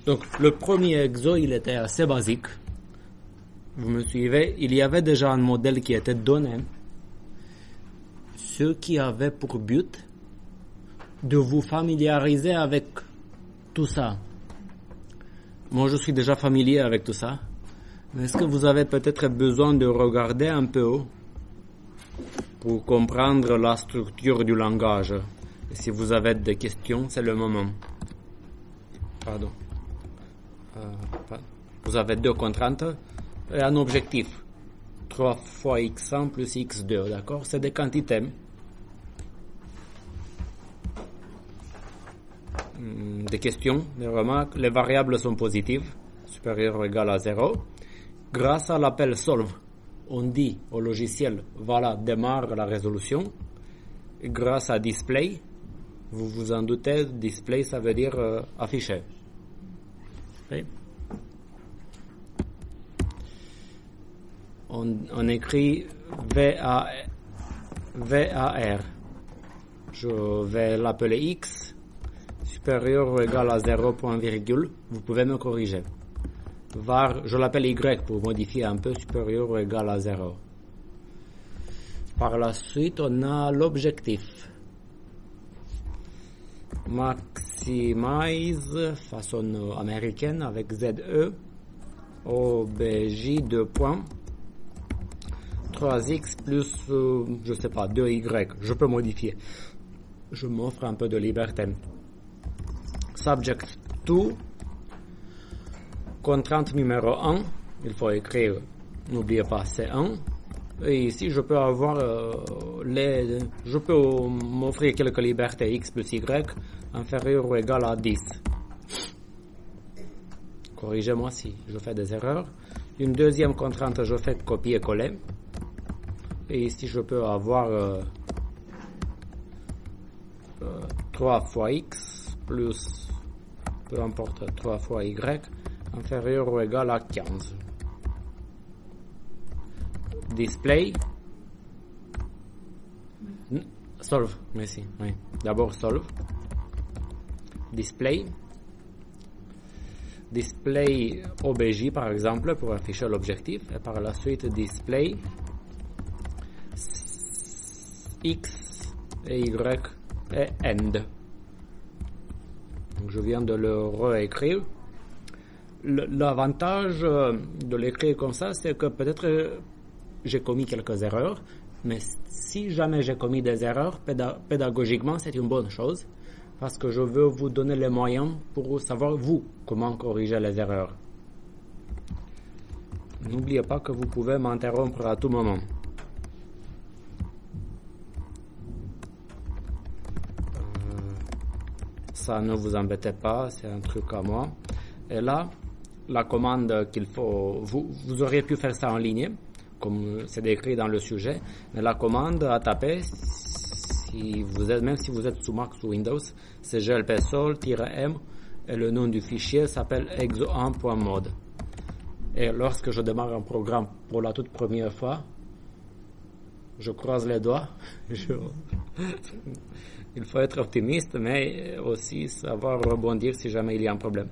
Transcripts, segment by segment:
Donc, le premier exo, il était assez basique. Vous me suivez? Il y avait déjà un modèle qui était donné, ce qui avait pour but de vous familiariser avec tout ça. Moi, je suis déjà familier avec tout ça. Mais est-ce que vous avez peut-être besoin de regarder un peu pour comprendre la structure du langage? Et si vous avez des questions, c'est le moment. Pardon. Vous avez deux contraintes et un objectif. 3 fois x1 plus x2, d'accord? C'est des quantités. Des questions, des remarques. Les variables sont positives, supérieures ou égales à 0. Grâce à l'appel solve, on dit au logiciel, voilà, démarre la résolution. Et grâce à display, vous vous en doutez, display, ça veut dire afficher. Okay. On écrit VAR. Je vais l'appeler X, supérieur ou égal à 0 point virgule. Vous pouvez me corriger. Var, je l'appelle Y pour modifier un peu, supérieur ou égal à 0. Par la suite, on a l'objectif. Maximize, façon américaine, avec ZE, OBJ 2 points. 3x plus, je sais pas, 2y. Je peux modifier. Je m'offre un peu de liberté. Subject 2. Contrainte numéro 1. Il faut écrire, n'oubliez pas, c'est 1. Et ici, je peux avoir je peux m'offrir quelques libertés x plus y inférieur ou égal à 10. Corrigez-moi si je fais des erreurs. Une deuxième contrainte, je fais copier-coller. Et ici, je peux avoir 3 fois x plus, peu importe, 3 fois y inférieur ou égal à 15. Display. Solve, merci. Oui. D'abord solve. Display. Display OBJ par exemple pour afficher l'objectif. Et par la suite display X et Y et end. Donc je viens de le réécrire. L'avantage de l'écrire comme ça, c'est que peut-être j'ai commis quelques erreurs, mais si jamais j'ai commis des erreurs, pédagogiquement, c'est une bonne chose, parce que je veux vous donner les moyens pour savoir, vous, comment corriger les erreurs. N'oubliez pas que vous pouvez m'interrompre à tout moment. Ça ne vous embêtez pas, c'est un truc à moi. Et là, la commande qu'il faut, vous auriez pu faire ça en ligne, comme c'est décrit dans le sujet, mais la commande à taper, même si vous êtes sous Mac ou Windows, c'est glpsol-m et le nom du fichier s'appelle exo1.mode. Et lorsque je démarre un programme pour la toute première fois, je croise les doigts. Il faut être optimiste, mais aussi savoir rebondir si jamais il y a un problème.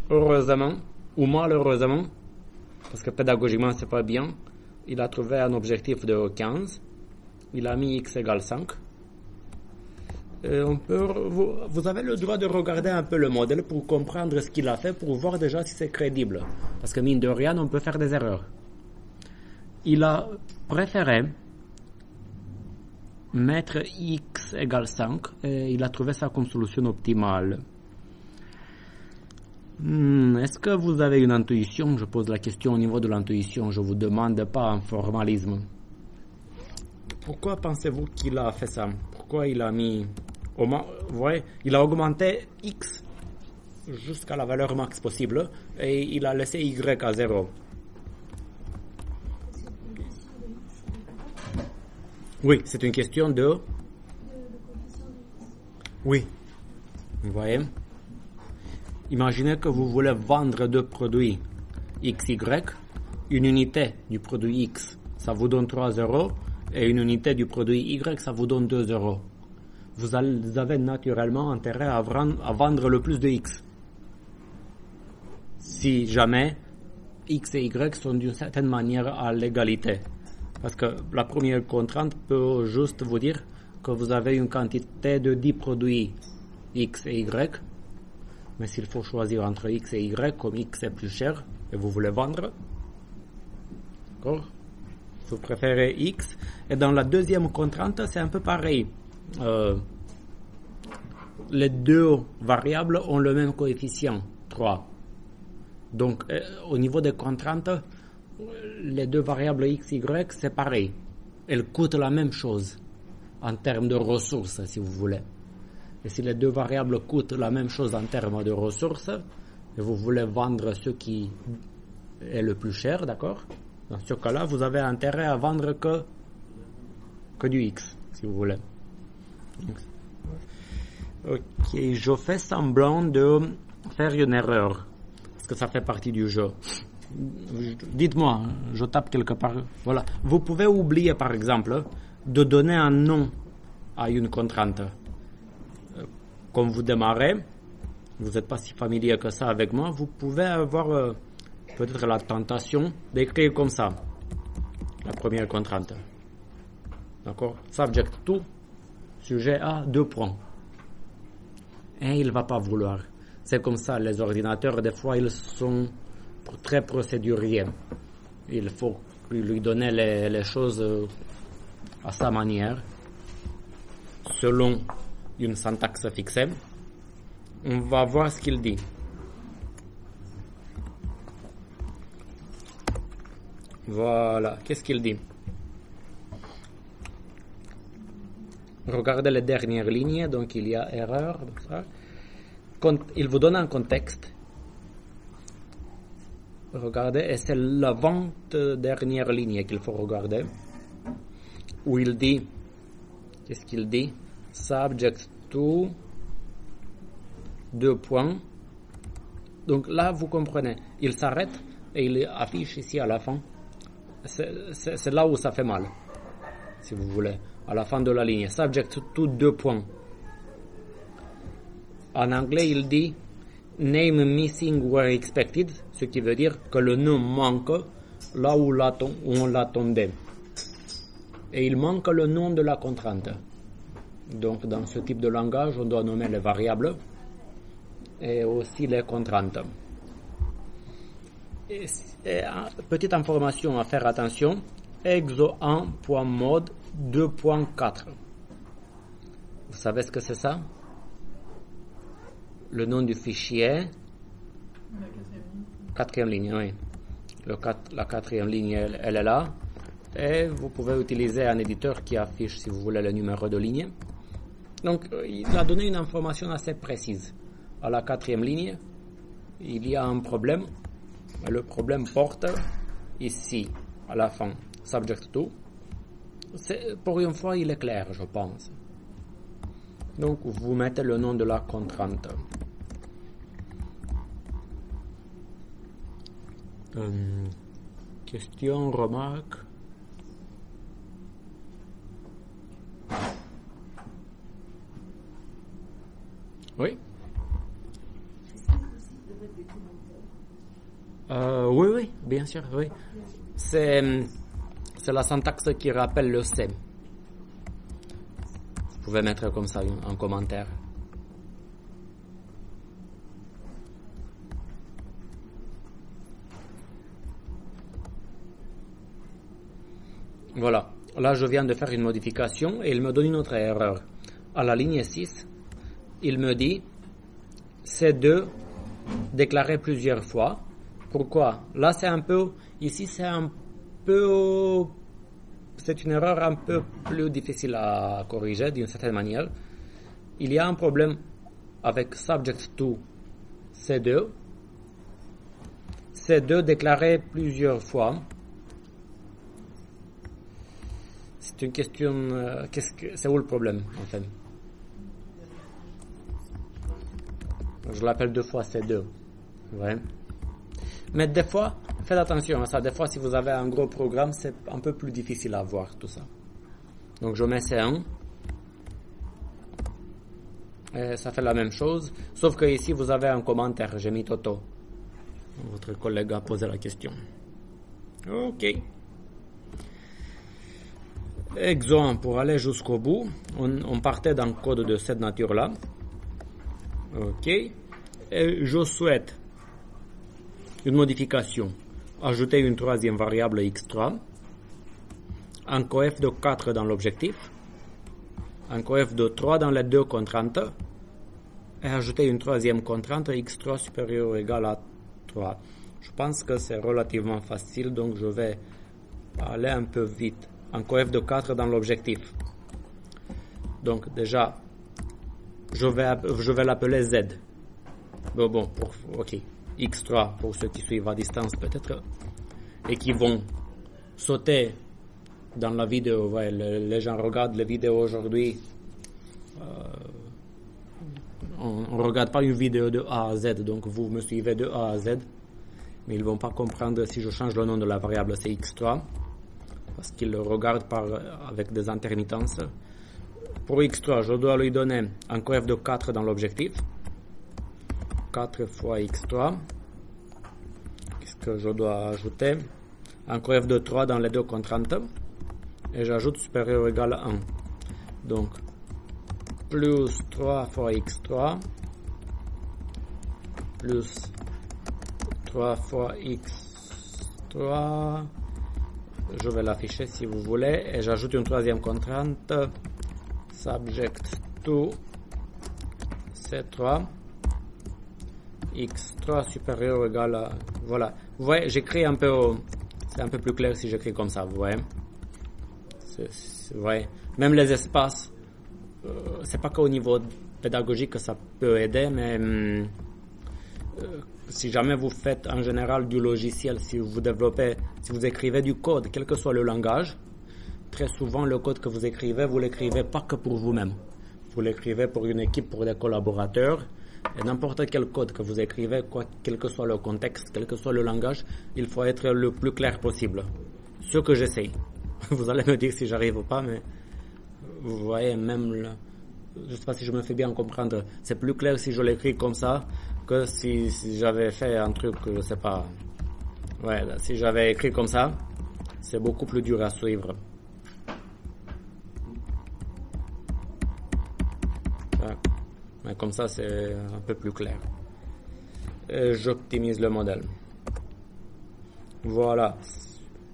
Heureusement, ou malheureusement, parce que pédagogiquement c'est pas bien, il a trouvé un objectif de 15, il a mis x égale 5. Et vous avez le droit de regarder un peu le modèle pour comprendre ce qu'il a fait, pour voir déjà si c'est crédible. Parce que mine de rien, on peut faire des erreurs. Il a préféré mettre x égale 5 et il a trouvé ça comme solution optimale. Est-ce que vous avez une intuition? Je pose la question au niveau de l'intuition, je ne vous demande pas un formalisme. Pourquoi pensez-vous qu'il a fait ça? Pourquoi il a mis... Vous voyez, il a augmenté x jusqu'à la valeur max possible et il a laissé y à 0. Oui, c'est une question de... Oui, vous voyez. Imaginez que vous voulez vendre deux produits XY, une unité du produit X, ça vous donne 3 euros, et une unité du produit Y, ça vous donne 2 euros. Vous avez naturellement intérêt à vendre le plus de X. si jamais X et Y sont d'une certaine manière à l'égalité. Parce que la première contrainte peut juste vous dire que vous avez une quantité de 10 produits X et Y, mais s'il faut choisir entre X et Y, comme X est plus cher et vous voulez vendre, d'accord, vous préférez X. Et dans la deuxième contrainte, c'est un peu pareil. Les deux variables ont le même coefficient, 3. Donc, au niveau des contraintes, les deux variables X et Y, c'est pareil. Elles coûtent la même chose en termes de ressources, si vous voulez. Et si les deux variables coûtent la même chose en termes de ressources, et vous voulez vendre ce qui est le plus cher, d'accord? Dans ce cas-là, vous avez intérêt à vendre que du X, si vous voulez. Ok, je fais semblant de faire une erreur, parce que ça fait partie du jeu. Dites-moi, je tape quelque part. Voilà. Vous pouvez oublier, par exemple, de donner un nom à une contrainte. Comme vous démarrez, vous n'êtes pas si familier que ça avec moi, vous pouvez avoir peut-être la tentation d'écrire comme ça, la première contrainte. D'accord? Subject to, sujet à 2 points. Et il ne va pas vouloir. C'est comme ça, les ordinateurs, des fois, ils sont très procéduriers. Il faut lui donner les choses à sa manière, selon une syntaxe fixée. On va voir ce qu'il dit. Voilà, qu'est-ce qu'il dit? Regardez les dernières lignes, donc il y a erreur. Il vous donne un contexte. Regardez, et c'est l'avant-dernière ligne qu'il faut regarder, où il dit, qu'est-ce qu'il dit? Subject to, 2 points. Donc là, vous comprenez, il s'arrête et il affiche ici à la fin. C'est là où ça fait mal, si vous voulez, à la fin de la ligne. Subject to, 2 points. En anglais, il dit name missing where expected, ce qui veut dire que le nom manque là où on l'attendait. Et il manque le nom de la contrainte. Donc, dans ce type de langage, on doit nommer les variables et aussi les contraintes. Et petite information à faire attention, exo1.mode 2.4. Vous savez ce que c'est ça? Le nom du fichier. Quatrième ligne, oui. La quatrième ligne, elle est là. Et vous pouvez utiliser un éditeur qui affiche, si vous voulez, le numéro de ligne. Donc, il a donné une information assez précise. À la quatrième ligne, il y a un problème. Le problème porte ici, à la fin, subject to. Pour une fois, il est clair, je pense. Donc, vous mettez le nom de la contrainte. Question, remarque? Oui? Oui, bien sûr, oui. C'est la syntaxe qui rappelle le C. Vous pouvez mettre comme ça un commentaire. Voilà. Là, je viens de faire une modification et il me donne une autre erreur. À la ligne 6, il me dit C2 déclaré plusieurs fois. Pourquoi? Là, ici, c'est une erreur un peu plus difficile à corriger d'une certaine manière. Il y a un problème avec subject to C2. C2 déclaré plusieurs fois. C'est une question, c'est où le problème, en fait? Je l'appelle 2 fois C2. Ouais. Mais des fois, faites attention à ça. Des fois, si vous avez un gros programme, c'est un peu plus difficile à voir tout ça. Donc, je mets C1. Et ça fait la même chose. Sauf que ici, vous avez un commentaire. J'ai mis Toto. Votre collègue a posé la question. Ok. Exemple, pour aller jusqu'au bout, on partait d'un code de cette nature-là. Ok. Et je souhaite une modification. Ajouter une troisième variable x3. Un coef de 4 dans l'objectif. Un coef de 3 dans les deux contraintes. Et ajouter une troisième contrainte x3 supérieure ou égale à 3. Je pense que c'est relativement facile, donc je vais aller un peu vite. Un coef de 4 dans l'objectif. Donc déjà, je vais l'appeler Z. Bon, ok. X3 pour ceux qui suivent à distance peut-être. Et qui vont sauter dans la vidéo. Ouais, les gens regardent les vidéos aujourd'hui. On ne regarde pas une vidéo de A à Z, donc vous me suivez de A à Z. Mais ils ne vont pas comprendre si je change le nom de la variable, c'est X3. Parce qu'ils le regardent avec des intermittences. Pour X3, je dois lui donner un coef de 4 dans l'objectif. 4 fois X3. Qu'est-ce que je dois ajouter? Un coef de 3 dans les deux contraintes. Et j'ajoute supérieur ou égal à 1. Donc, plus 3 fois X3. Plus 3 fois X3. Je vais l'afficher si vous voulez. Et j'ajoute une troisième contrainte. Subject to C3. X3 supérieur ou égal à... Voilà. Vous voyez, j'écris un peu... C'est un peu plus clair si j'écris comme ça, vous voyez. Vous voyez. Même les espaces, c'est pas qu'au niveau pédagogique que ça peut aider, mais si jamais vous faites en général du logiciel, si vous développez, si vous écrivez du code, quel que soit le langage, très souvent le code que vous l'écrivez pas que pour vous-même. Vous l'écrivez pour une équipe, pour des collaborateurs. Et n'importe quel code que vous écrivez, quel que soit le contexte, quel que soit le langage, il faut être le plus clair possible. Ce que j'essaye. Vous allez me dire si j'arrive ou pas, mais vous voyez, même je ne sais pas si je me fais bien comprendre. C'est plus clair si je l'écris comme ça que si j'avais fait un truc, je ne sais pas. Ouais, si j'avais écrit comme ça, c'est beaucoup plus dur à suivre. Ouais. Mais comme ça, c'est un peu plus clair. Et j'optimise le modèle. Voilà.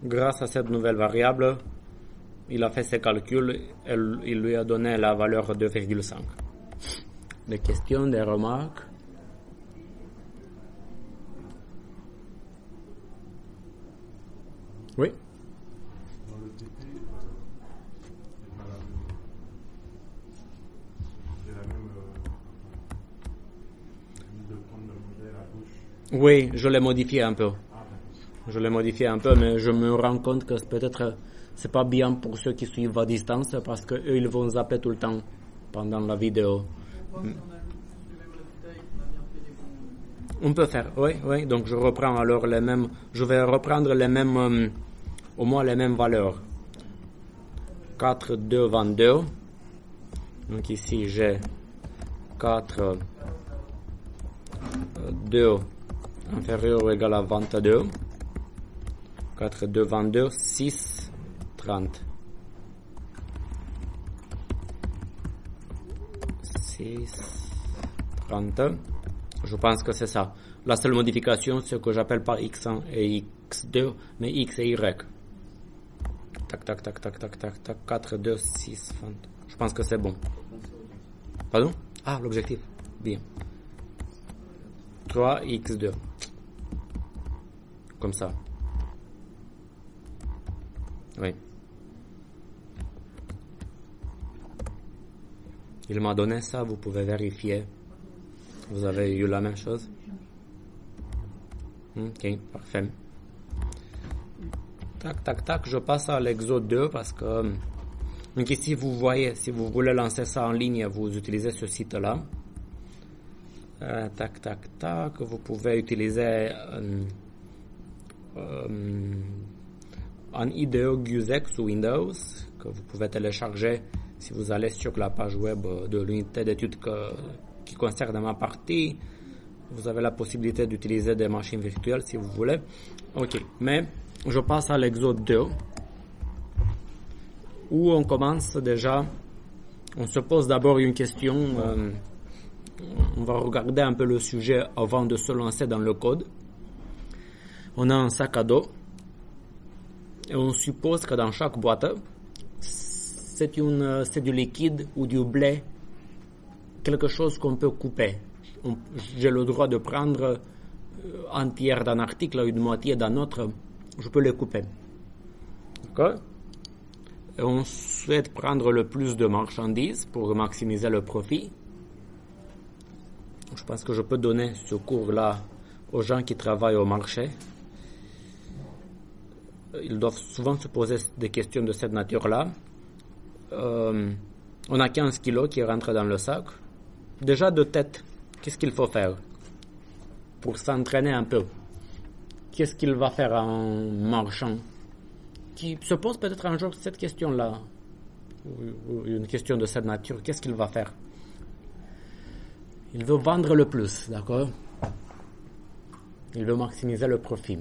Grâce à cette nouvelle variable, il a fait ses calculs et il lui a donné la valeur 2,5. Des questions, des remarques? Oui? Dans le TP, c'est la même de prendre le modèle à gauche. Oui, je l'ai modifié un peu. Mais je me rends compte que peut-être c'est pas bien pour ceux qui suivent à distance parce que eux ils vont zapper tout le temps pendant la vidéo. On peut faire, oui. Donc je reprends alors je vais reprendre au moins les mêmes valeurs. 4, 2, 22. Donc ici j'ai 4, 2 inférieur ou égal à 22. 4, 2, 22, 6, 30. 6, 30. Je pense que c'est ça. La seule modification, c'est ce que j'appelle pas x1 et x2, mais x et y. Tac, 4, 2, 6, 30. Je pense que c'est bon. Pardon? Ah, l'objectif. Bien. 3, x2. Comme ça. Oui. Il m'a donné ça, vous pouvez vérifier. Vous avez eu la même chose? Ok, parfait. Tac, je passe à l'exo 2 parce que donc ici vous voyez, si vous voulez lancer ça en ligne, vous utilisez ce site-là. Vous pouvez utiliser un IDE GUSEX sous Windows que vous pouvez télécharger si vous allez sur la page web de l'unité d'études qui concerne ma partie. Vous avez la possibilité d'utiliser des machines virtuelles si vous voulez. Ok, mais je passe à l'exode 2, où on commence déjà, on se pose d'abord une question, on va regarder un peu le sujet avant de se lancer dans le code. On a un sac à dos, et on suppose que dans chaque boîte, c'est du liquide ou du blé, quelque chose qu'on peut couper. J'ai le droit de prendre un tiers d'un article, une moitié d'un autre, je peux les couper. D'accord? Et on souhaite prendre le plus de marchandises pour maximiser le profit. Je pense que je peux donner ce cours-là aux gens qui travaillent au marché. Ils doivent souvent se poser des questions de cette nature-là. On a 15 kilos qui rentrent dans le sac. Déjà de tête, qu'est-ce qu'il faut faire pour s'entraîner un peu? Qu'est-ce qu'il va faire en marchant? Qui se pose peut-être un jour cette question-là, ou une question de cette nature. Qu'est-ce qu'il va faire? Il veut vendre le plus, d'accord? Il veut maximiser le profit.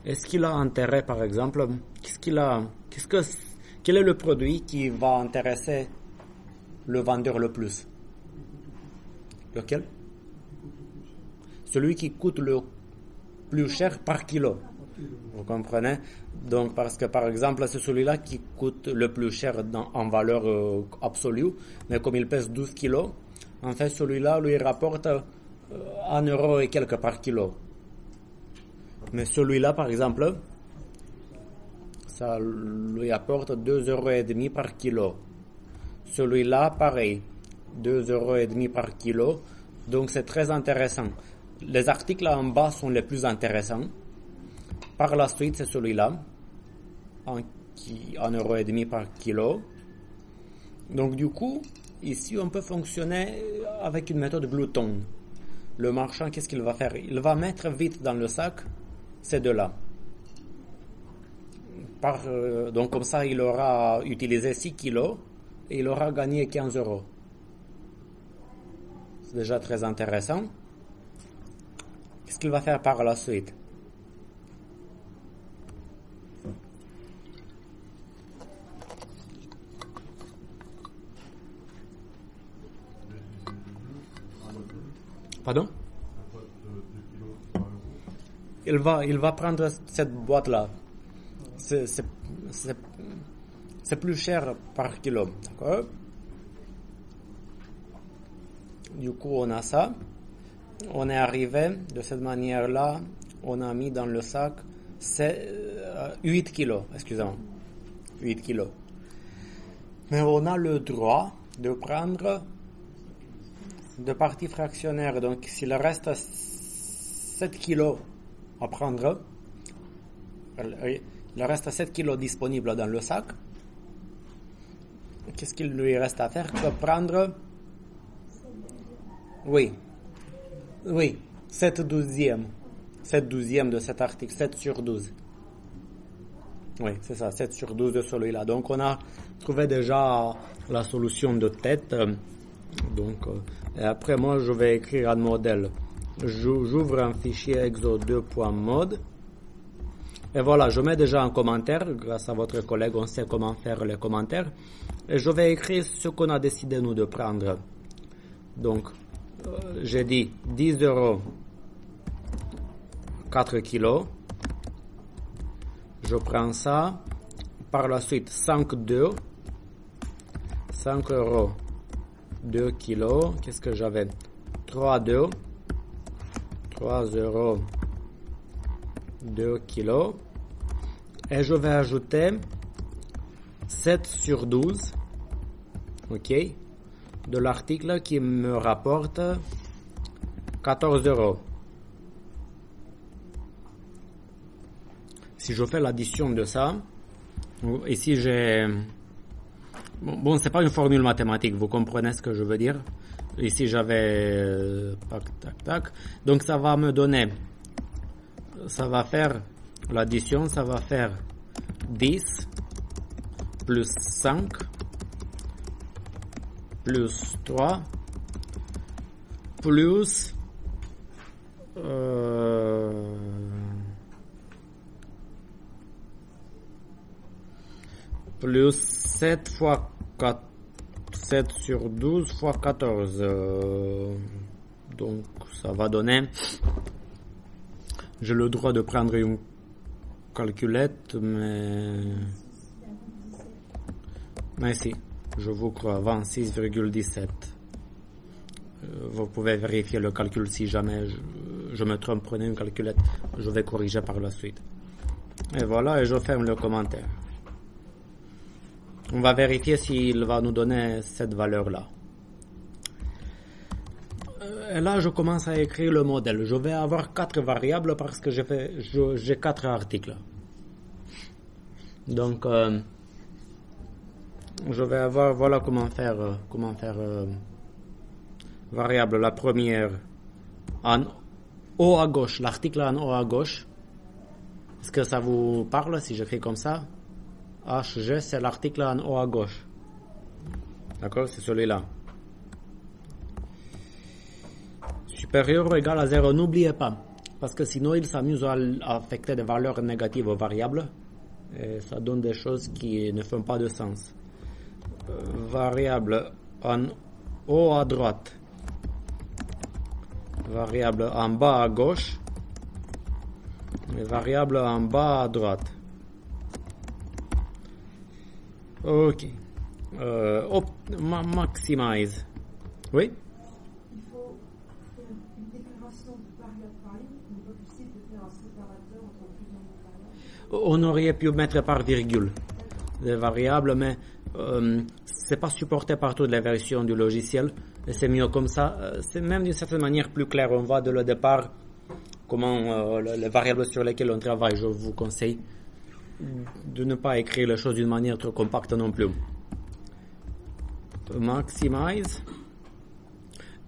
Est-ce qu'il a intérêt, par exemple, quel est le produit qui va intéresser le vendeur le plus? Lequel? Celui qui coûte le plus cher par kilo. Vous comprenez? Donc, parce que par exemple, c'est celui-là qui coûte le plus cher en valeur absolue, mais comme il pèse 12 kilos, en fait, celui-là lui rapporte 1 euro et quelques par kilo. Mais celui-là, par exemple, ça lui apporte 2,5 euros par kilo. Celui-là, pareil, 2,5 euros par kilo. Donc, c'est très intéressant. Les articles en bas sont les plus intéressants. Par la suite, c'est celui-là, 1,5 euros par kilo. Donc, du coup, ici, on peut fonctionner avec une méthode glouton. Le marchand, qu'est-ce qu'il va faire? Il va mettre vite dans le sac ces deux-là. Donc, comme ça, il aura utilisé 6 kilos et il aura gagné 15 euros. C'est déjà très intéressant. Qu'est-ce qu'il va faire par la suite? Pardon? Il va prendre cette boîte-là. C'est plus cher par kilo. D'accord? Du coup, on a ça. On est arrivé de cette manière-là. On a mis dans le sac 8 kilos. Excusez-moi. 8 kilos. Mais on a le droit de prendre de parties fractionnaires. Donc, s'il reste 7 kilos à prendre, il reste 7 kilos disponibles dans le sac. Qu'est-ce qu'il lui reste à faire? Il peut prendre, oui, 7 douzièmes. 7 douzièmes de cet article, 7 sur 12. Oui, c'est ça, 7 sur 12 de celui-là. Donc, on a trouvé déjà la solution de tête. Donc, et après, moi, je vais écrire un modèle. J'ouvre un fichier exo2.mode. Et voilà, je mets déjà un commentaire. Grâce à votre collègue, on sait comment faire les commentaires. Et je vais écrire ce qu'on a décidé, nous, de prendre. Donc, j'ai dit 10 euros 4 kilos. Je prends ça. Par la suite, 5 euros 2 kilos. Qu'est-ce que j'avais? 3 euros 2 kilos. Et je vais ajouter 7 sur 12. OK? De l'article qui me rapporte 14 euros. Si je fais l'addition de ça, ici j'ai... Bon, c'est pas une formule mathématique, vous comprenez ce que je veux dire? Ici j'avais... tac. Donc ça va me donner... Ça va faire... L'addition, ça va faire 10 plus 5 plus 3 plus Plus 7 fois 4, 7 sur 12 fois 14. Donc, ça va donner... J'ai le droit de prendre une calculette, mais si, je vous crois, 26,17. Vous pouvez vérifier le calcul si jamais je me trompe, prenez une calculette, je vais corriger par la suite. Et voilà, et je ferme le commentaire. On va vérifier s'il va nous donner cette valeur-là. Et là, je commence à écrire le modèle. Je vais avoir 4 variables parce que j'ai 4 articles. Donc, je vais avoir, voilà comment faire variable. La première, en haut à gauche, l'article en haut à gauche. Est-ce que ça vous parle si j'écris comme ça? HG, c'est l'article en haut à gauche. D'accord? C'est celui-là. Supérieur ou égal à 0, n'oubliez pas. Parce que sinon, il s'amuse à affecter des valeurs négatives aux variables. Et ça donne des choses qui ne font pas de sens. Variable en haut à droite. Variable en bas à gauche. Et variable en bas à droite. Ok. Maximize. Oui? Il faut faire une déclaration de variable pareille, il n'est pas possible de faire un séparateur entre plusieurs variables. On aurait pu mettre par virgule des variables, mais c'est pas supporté par toutes les versions du logiciel, et c'est mieux comme ça. C'est même d'une certaine manière plus clair. On voit dès le départ comment les variables sur lesquelles on travaille. Je vous conseille de ne pas écrire les choses d'une manière trop compacte non plus. Maximize.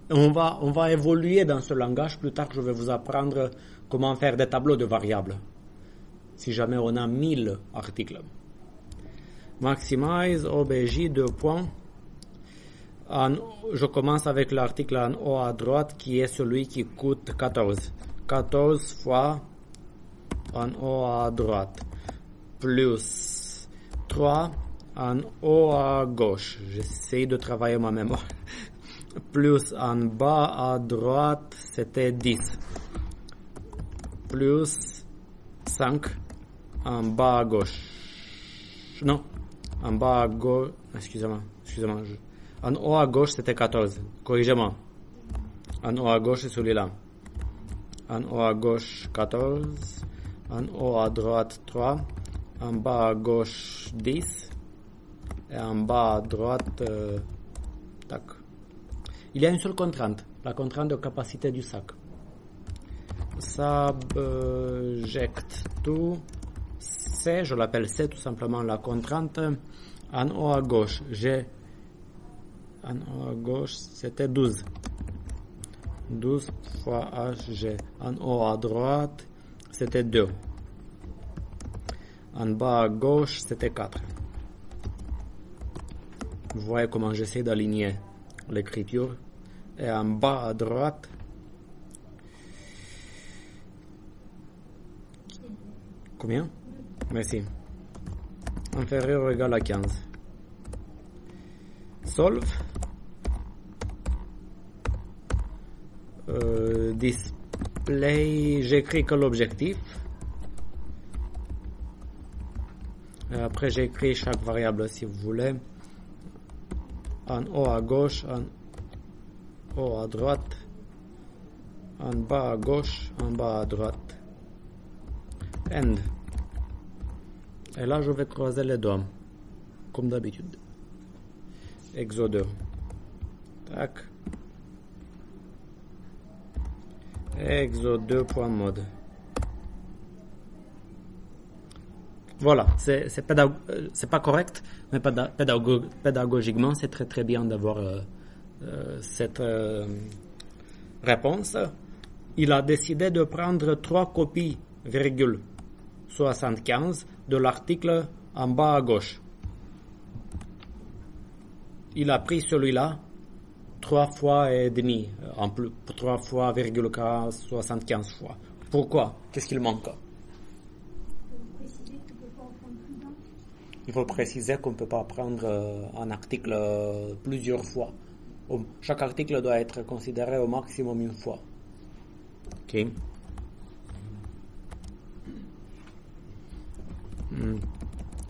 On va évoluer dans ce langage. Plus tard, je vais vous apprendre comment faire des tableaux de variables. Si jamais on a 1000 articles. Maximize, OBJ, 2 points. Je commence avec l'article en haut à droite qui est celui qui coûte 14. 14 fois en haut à droite. Plus 3 en haut à gauche. J'essaie de travailler ma mémoire. Plus en bas à droite, c'était 10. Plus 5 en bas à gauche. Non, en bas à gauche. Excusez-moi. En haut à gauche, c'était 14. Corrigez-moi. En haut à gauche, c'est celui-là. En haut à gauche, 14. En haut à droite, 3. En bas à gauche, 10. Et en bas à droite, tac. Il y a une seule contrainte, la contrainte de capacité du sac. Subject to C, je l'appelle C tout simplement la contrainte. En haut à gauche, en haut à gauche, c'était 12. 12 fois HG. En haut à droite, c'était 2. En bas à gauche, c'était 4. Vous voyez comment j'essaie d'aligner l'écriture. Et en bas à droite, combien? Merci. Inférieur ou égal à 15. Solve. Display, j'écris que l'objectif. Et après, j'écris chaque variable si vous voulez. En haut à gauche, en haut à droite, en bas à gauche, en bas à droite. End. Et là, je vais croiser les doigts, comme d'habitude. Exo2. Tac. Exo2.mode. Voilà, c'est pas correct, mais pédagogiquement, c'est très très bien d'avoir cette réponse. Il a décidé de prendre 3 copies, 75 de l'article en bas à gauche. Il a pris celui-là 3 fois et demi, en plus, 3 fois, 75 fois. Pourquoi? Qu'est-ce qu'il manque? Il faut préciser qu'on ne peut pas prendre un article plusieurs fois. Chaque article doit être considéré au maximum une fois. Ok.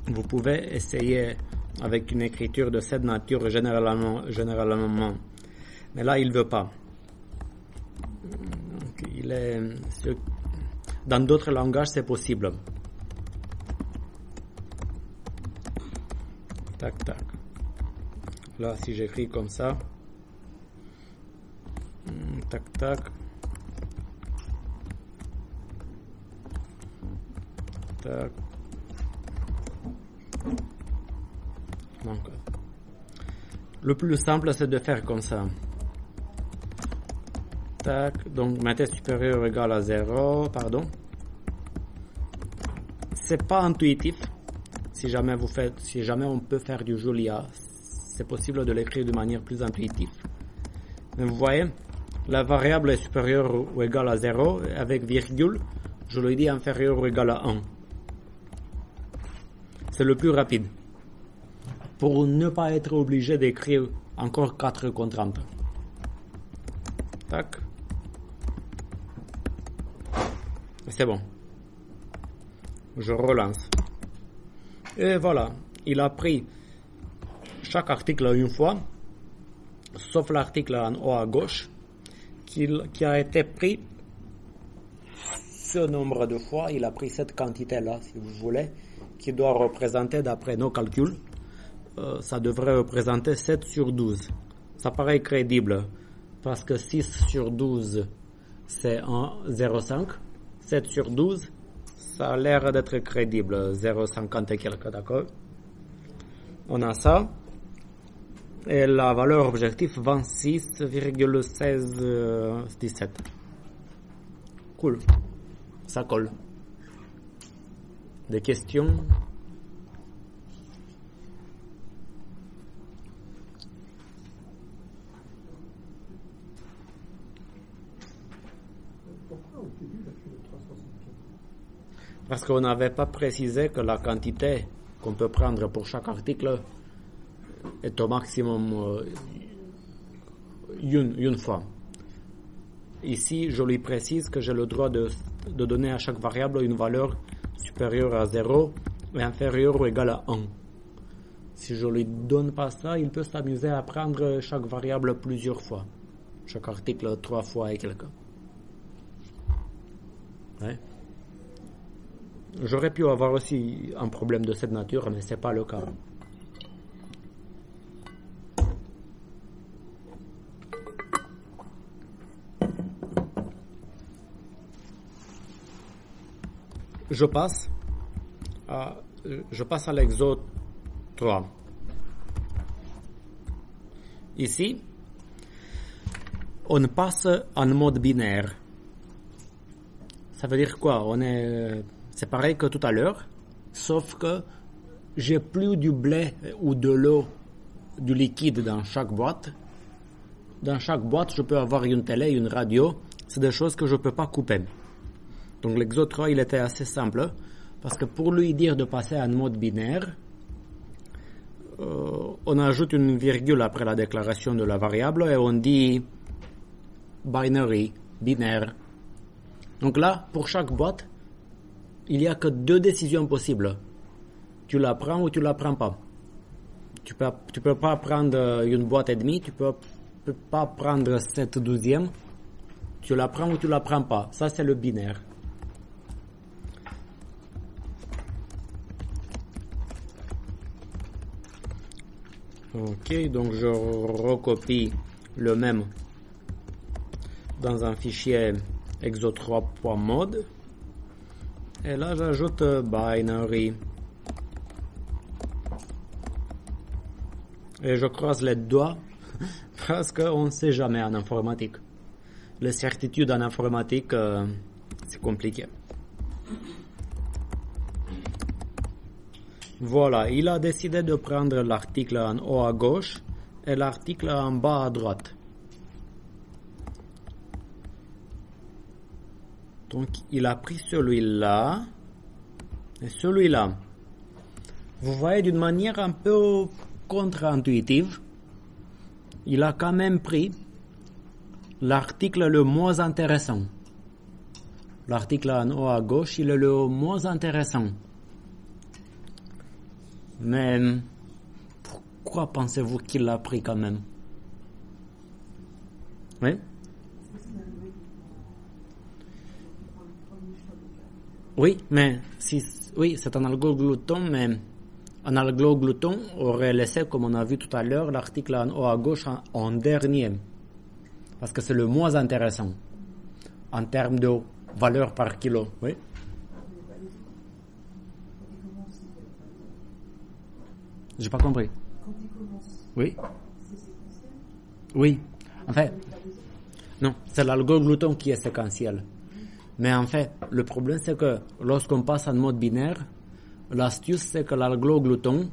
Vous pouvez essayer avec une écriture de cette nature généralement. Mais là, il ne veut pas. Donc, dans d'autres langages, c'est possible. Tac, tac. Là, si j'écris comme ça. Tac, tac. Tac. Donc, le plus simple, c'est de faire comme ça. Tac. Donc, ma tête supérieure égale à 0. Pardon. C'est pas intuitif. Si jamais on peut faire du Julia, c'est possible de l'écrire de manière plus intuitive. Mais vous voyez, la variable est supérieure ou égale à 0, avec virgule, je lui dis inférieur ou égal à 1. C'est le plus rapide. Pour ne pas être obligé d'écrire encore 4 contraintes. Tac. C'est bon. Je relance. Et voilà, il a pris chaque article une fois, sauf l'article en haut à gauche, qui a été pris ce nombre de fois. Il a pris cette quantité-là, si vous voulez, qui doit représenter, d'après nos calculs, ça devrait représenter 7 sur 12. Ça paraît crédible, parce que 6 sur 12, c'est 0,5. 7 sur 12, ça a l'air d'être crédible, 0,50 et quelques, d'accord? On a ça. Et la valeur objectif, 26,1617. Cool. Ça colle. Des questions? Pourquoi au début il a fait le 364? Parce qu'on n'avait pas précisé que la quantité qu'on peut prendre pour chaque article est au maximum une fois. Ici, je lui précise que j'ai le droit de donner à chaque variable une valeur supérieure à 0 et inférieure ou égale à 1. Si je lui donne pas ça, il peut s'amuser à prendre chaque variable plusieurs fois. Chaque article 3 fois et quelques. Ouais. J'aurais pu avoir aussi un problème de cette nature, mais c'est pas le cas. Je passe à l'exo 3. Ici, on passe en mode binaire. Ça veut dire quoi? C'est pareil que tout à l'heure, sauf que j'ai plus du blé ou de l'eau, du liquide dans chaque boîte. Dans chaque boîte, je peux avoir une télé, une radio. C'est des choses que je ne peux pas couper. Donc l'exo 3, il était assez simple, parce que pour lui dire de passer en mode binaire, on ajoute une virgule après la déclaration de la variable et on dit binary, binaire. Donc là, pour chaque boîte, il n'y a que 2 décisions possibles. Tu la prends ou tu la prends pas. Tu peux pas prendre une boîte et demie, tu peux pas prendre 7/12. Tu la prends ou tu la prends pas. Ça, c'est le binaire. Ok, donc je recopie le même dans un fichier exo3.mode. Et là, j'ajoute binary. Et je croise les doigts parce qu'on ne sait jamais en informatique. Les certitudes en informatique, c'est compliqué. Voilà, il a décidé de prendre l'article en haut à gauche et l'article en bas à droite. Donc, il a pris celui-là et celui-là. Vous voyez, d'une manière un peu contre-intuitive, il a quand même pris l'article le moins intéressant. L'article en haut à gauche, il est le moins intéressant. Mais pourquoi pensez-vous qu'il l'a pris quand même? Oui? Oui, mais oui, c'est un algoglouton, mais un algoglouton aurait laissé, comme on a vu tout à l'heure, l'article en haut à gauche en dernier. Parce que c'est le moins intéressant en termes de valeur par kilo. Oui? J'ai pas compris. Oui? Oui. En fait, non, c'est l'algoglouton qui est séquentiel. Mais en fait, le problème, c'est que lorsqu'on passe en mode binaire, l'astuce, c'est que l'algoglouton,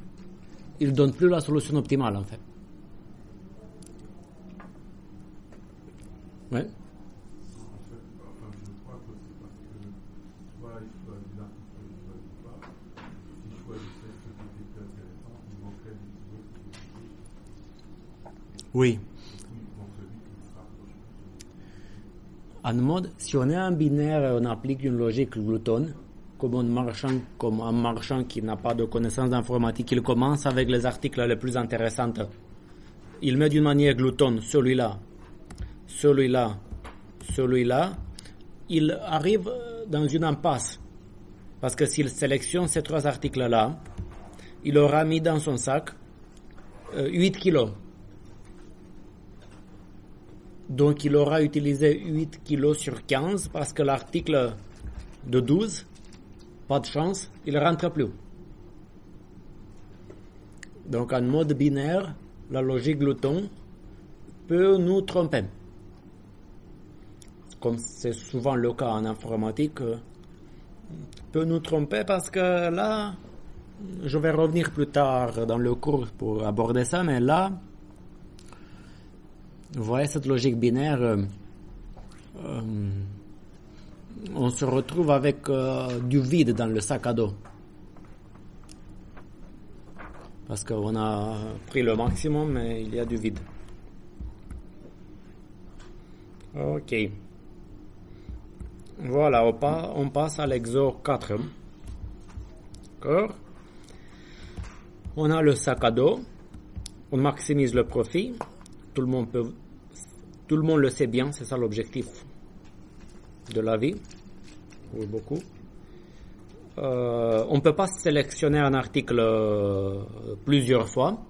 il donne plus la solution optimale, en fait. Oui? En fait, enfin, je crois que c'est parce que soit il choisit l'article, soit il ne choisit pas. S'il choisissait ce qui était plus intéressant, il manquerait des autres qui étaient. Oui. Du coup, il prend celui qui se rapproche plus. En mode, si on est en binaire et on applique une logique glouton, comme un marchand qui n'a pas de connaissances d'informatique, il commence avec les articles les plus intéressants. Il met d'une manière glouton celui-là, celui-là, celui-là. Il arrive dans une impasse. Parce que s'il sélectionne ces trois articles-là, il aura mis dans son sac 8 kilos. Donc il aura utilisé 8 kilos sur 15 parce que l'article de 12, pas de chance, il ne rentre plus. Donc en mode binaire, la logique glouton peut nous tromper. Comme c'est souvent le cas en informatique, peut nous tromper parce que là, je vais revenir plus tard dans le cours pour aborder ça, mais là, vous voyez cette logique binaire, on se retrouve avec du vide dans le sac à dos. Parce qu'on a pris le maximum, mais il y a du vide. Ok. Voilà, on passe à l'exo 4. D'accord. On a le sac à dos. On maximise le profit. Tout le monde le sait bien, c'est ça l'objectif de la vie, pour beaucoup. On ne peut pas sélectionner un article plusieurs fois,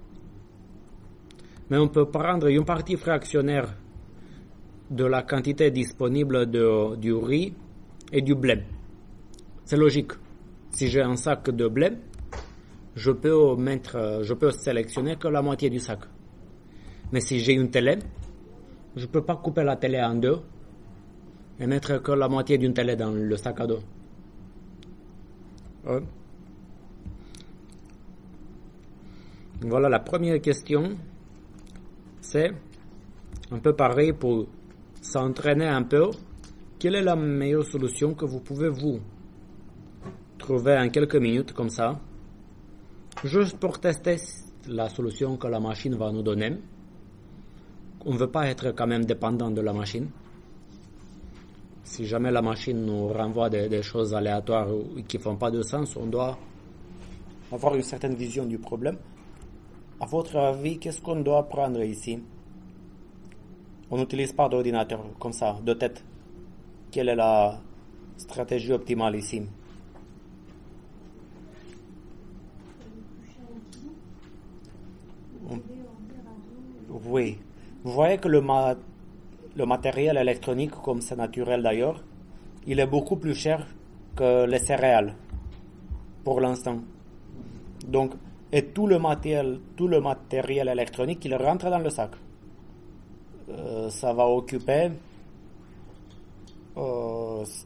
mais on peut prendre une partie fractionnaire de la quantité disponible du riz et du blé. C'est logique. Si j'ai un sac de blé, je peux sélectionner que la moitié du sac. Mais si j'ai une télé, je ne peux pas couper la télé en deux et mettre que la moitié d'une télé dans le sac à dos. Ouais. Voilà, la première question, c'est un peu pareil pour s'entraîner un peu. Quelle est la meilleure solution que vous pouvez vous trouver en quelques minutes comme ça, juste pour tester la solution que la machine va nous donner. On ne veut pas être quand même dépendant de la machine. Si jamais la machine nous renvoie des choses aléatoires qui ne font pas de sens, on doit avoir une certaine vision du problème. À votre avis, qu'est-ce qu'on doit prendre ici? On n'utilise pas d'ordinateur comme ça, de tête. Quelle est la stratégie optimale ici? Oui. Vous voyez que le matériel électronique, comme c'est naturel d'ailleurs, il est beaucoup plus cher que les céréales pour l'instant. Donc, et tout le matériel électronique, il rentre dans le sac. Ça va occuper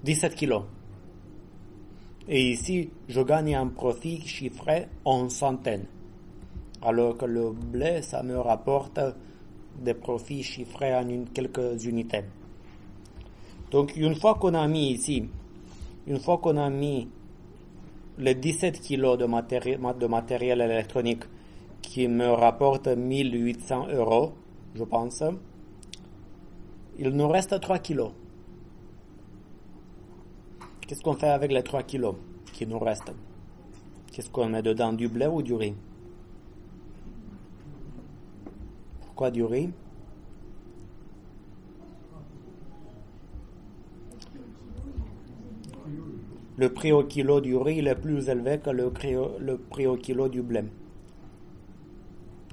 17 kilos. Et ici, je gagne un profit chiffré en centaines. Alors que le blé, ça me rapporte des profits chiffrés en quelques unités. Donc, une fois qu'on a mis ici, une fois qu'on a mis les 17 kilos de matériel électronique qui me rapporte 1800 €, je pense, il nous reste 3 kilos. Qu'est-ce qu'on fait avec les 3 kilos qui nous restent? Qu'est-ce qu'on met dedans, du blé ou du riz? Pourquoi du riz? Le prix au kilo du riz est plus élevé que le prix au kilo du blé.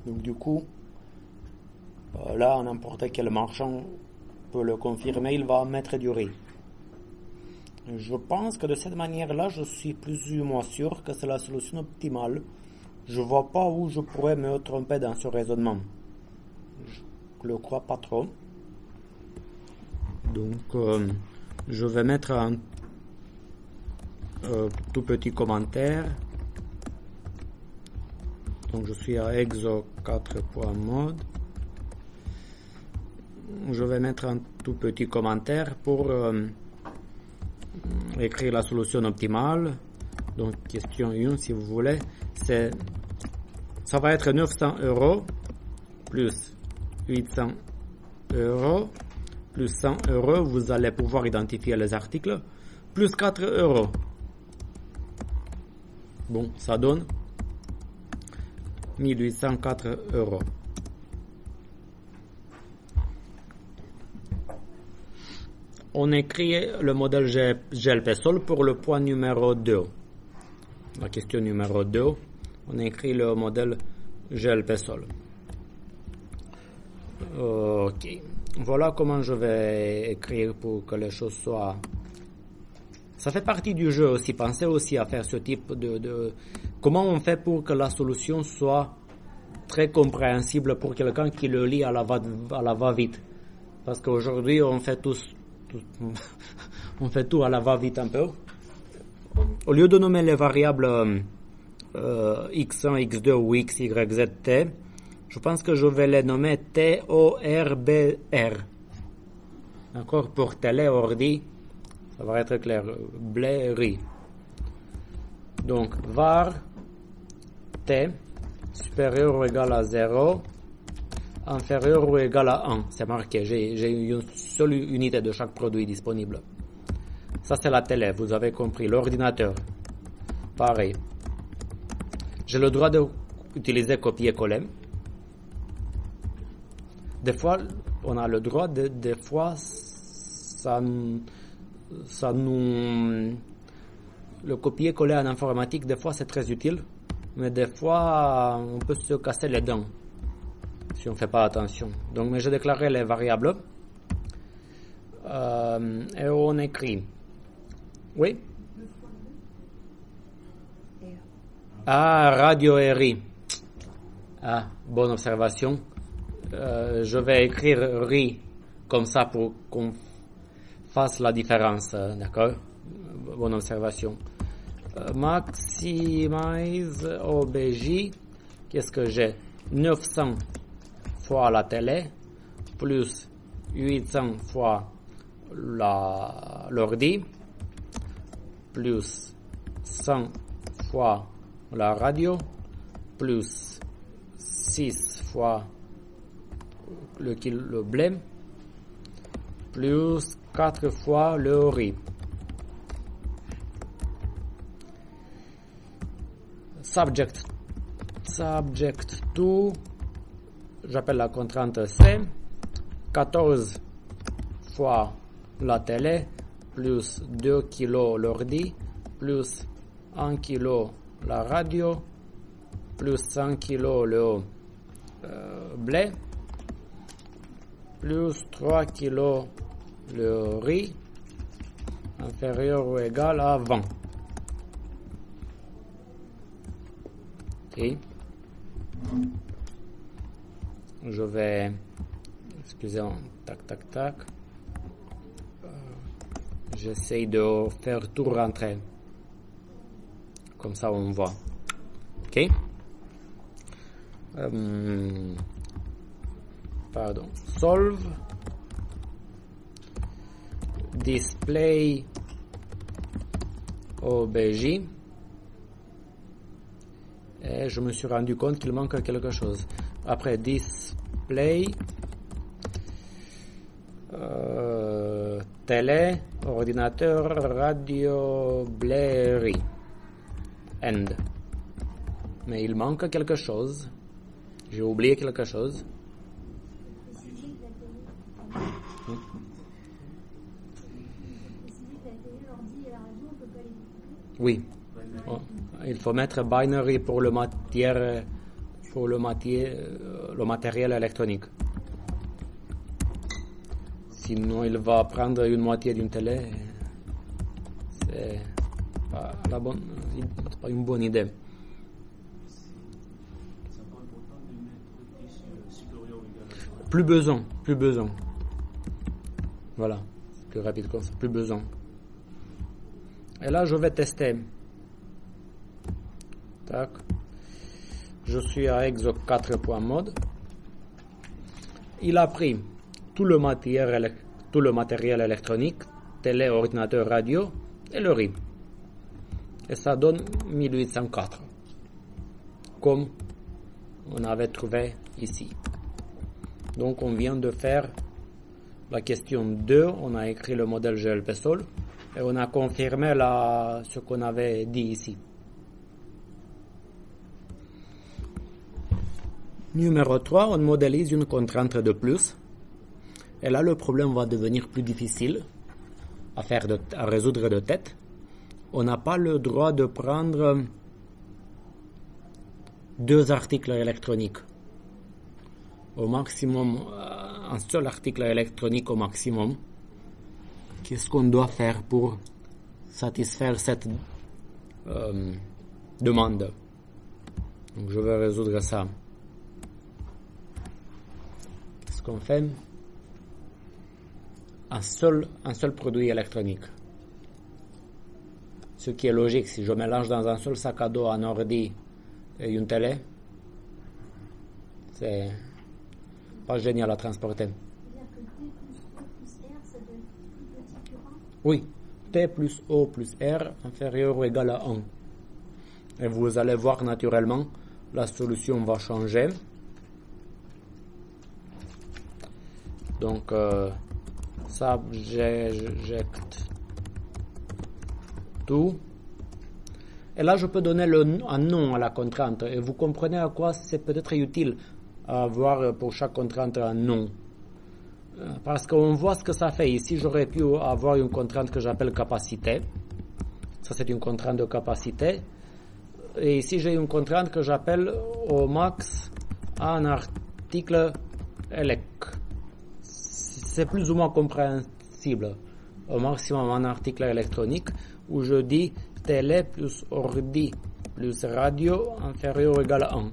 Donc du coup, là, n'importe quel marchand peut le confirmer, il va mettre du riz. Je pense que de cette manière-là, je suis plus ou moins sûr que c'est la solution optimale. Je vois pas où je pourrais me tromper dans ce raisonnement. Je le crois pas trop. Donc, je vais mettre un tout petit commentaire. Donc, je suis à exo 4.mode. Je vais mettre un tout petit commentaire pour écrire la solution optimale. Donc, question 1, si vous voulez, ça va être 900 € plus 800 € plus 100 €. Vous allez pouvoir identifier les articles plus 4 €. Bon, ça donne 1804 €. On écrit le modèle GLP-SOL pour le point numéro 2. La question numéro 2, on écrit le modèle GLP-SOL. Ok. Voilà comment je vais écrire pour que les choses soient... Ça fait partie du jeu aussi. Pensez aussi à faire ce type de... Comment on fait pour que la solution soit très compréhensible pour quelqu'un qui le lit à la va-vite. Parce qu'aujourd'hui, on fait on fait tout à la va-vite un peu. Au lieu de nommer les variables x1, x2 ou x, y, z, t, je pense que je vais les nommer t, o, r, b, r. D'accord? Pour télé, ordi, ça va être clair. Blé, riz. Donc, var t supérieur ou égal à 0, inférieur ou égal à 1. C'est marqué. J'ai une seule unité de chaque produit disponible. Ça, c'est la télé. Vous avez compris. L'ordinateur. Pareil. J'ai le droit d'utiliser copier-coller. Des fois, on a le droit. Des fois, ça nous... Le copier-coller en informatique, des fois, c'est très utile. Mais des fois, on peut se casser les dents si on ne fait pas attention. Donc, j'ai déclaré les variables. Et on écrit. Oui? Ah, radio et riz. Ah, bonne observation. Je vais écrire riz comme ça pour qu'on fasse la différence. D'accord? Bonne observation. Maximize OBJ. Qu'est-ce que j'ai? 900 fois la télé plus 800 fois l'ordi plus 100 fois la radio plus 6 fois le blé plus 4 fois le riz. Subject 2, j'appelle la contrainte C, 14 fois la télé, plus 2 kg l'ordi, plus 1 kg la radio, plus 100 kg le blé, plus 3 kg le riz, inférieur ou égal à 20. Okay. Je vais, excusez-moi, tac. J'essaie de faire tout rentrer. Comme ça, on voit. Ok. Pardon. Solve. display OBJ. Et je me suis rendu compte qu'il manque quelque chose. Après display télé, ordinateur, radio, blairy. End. Mais il manque quelque chose. J'ai oublié quelque chose. Oui. Oh, il faut mettre binary pour le matériel électronique. Sinon, il va prendre une moitié d'une télé. C'est pas une bonne idée. Plus besoin. Voilà, c'est plus rapide comme ça, plus besoin. Et là, je vais tester. Tac. Je suis à Exo 4.mode. Il a pris tout le matériel électronique, télé, ordinateur, radio et le RIB. Et ça donne 1804. Comme on avait trouvé ici. Donc on vient de faire la question 2, on a écrit le modèle GLP Sol et on a confirmé ce qu'on avait dit ici. Numéro 3, on modélise une contrainte de plus. Et là, le problème va devenir plus difficile à résoudre de tête. On n'a pas le droit de prendre 2 articles électroniques. Au maximum, un seul article électronique au maximum. Qu'est-ce qu'on doit faire pour satisfaire cette demande? Donc, je vais résoudre ça. Qu'est-ce qu'on fait? Un seul produit électronique. Ce qui est logique, si je mélange dans un seul sac à dos un ordi et une télé, c'est pas génial à transporter. C'est-à-dire que T plus O plus R, ça doit être plus petit que 1? Oui, T plus O plus R inférieur ou égal à 1. Et vous allez voir naturellement, la solution va changer. Donc, ça, j'éjecte tout. Et là, je peux donner un nom à la contrainte. Et vous comprenez à quoi c'est peut-être utile avoir pour chaque contrainte un nom. Parce qu'on voit ce que ça fait. Ici, j'aurais pu avoir une contrainte que j'appelle capacité. Ça, c'est une contrainte de capacité. Et ici, j'ai une contrainte que j'appelle au max un article élec. C'est plus ou moins compréhensible. Au maximum un article électronique où je dis télé plus ordi plus radio inférieur ou égal à 1.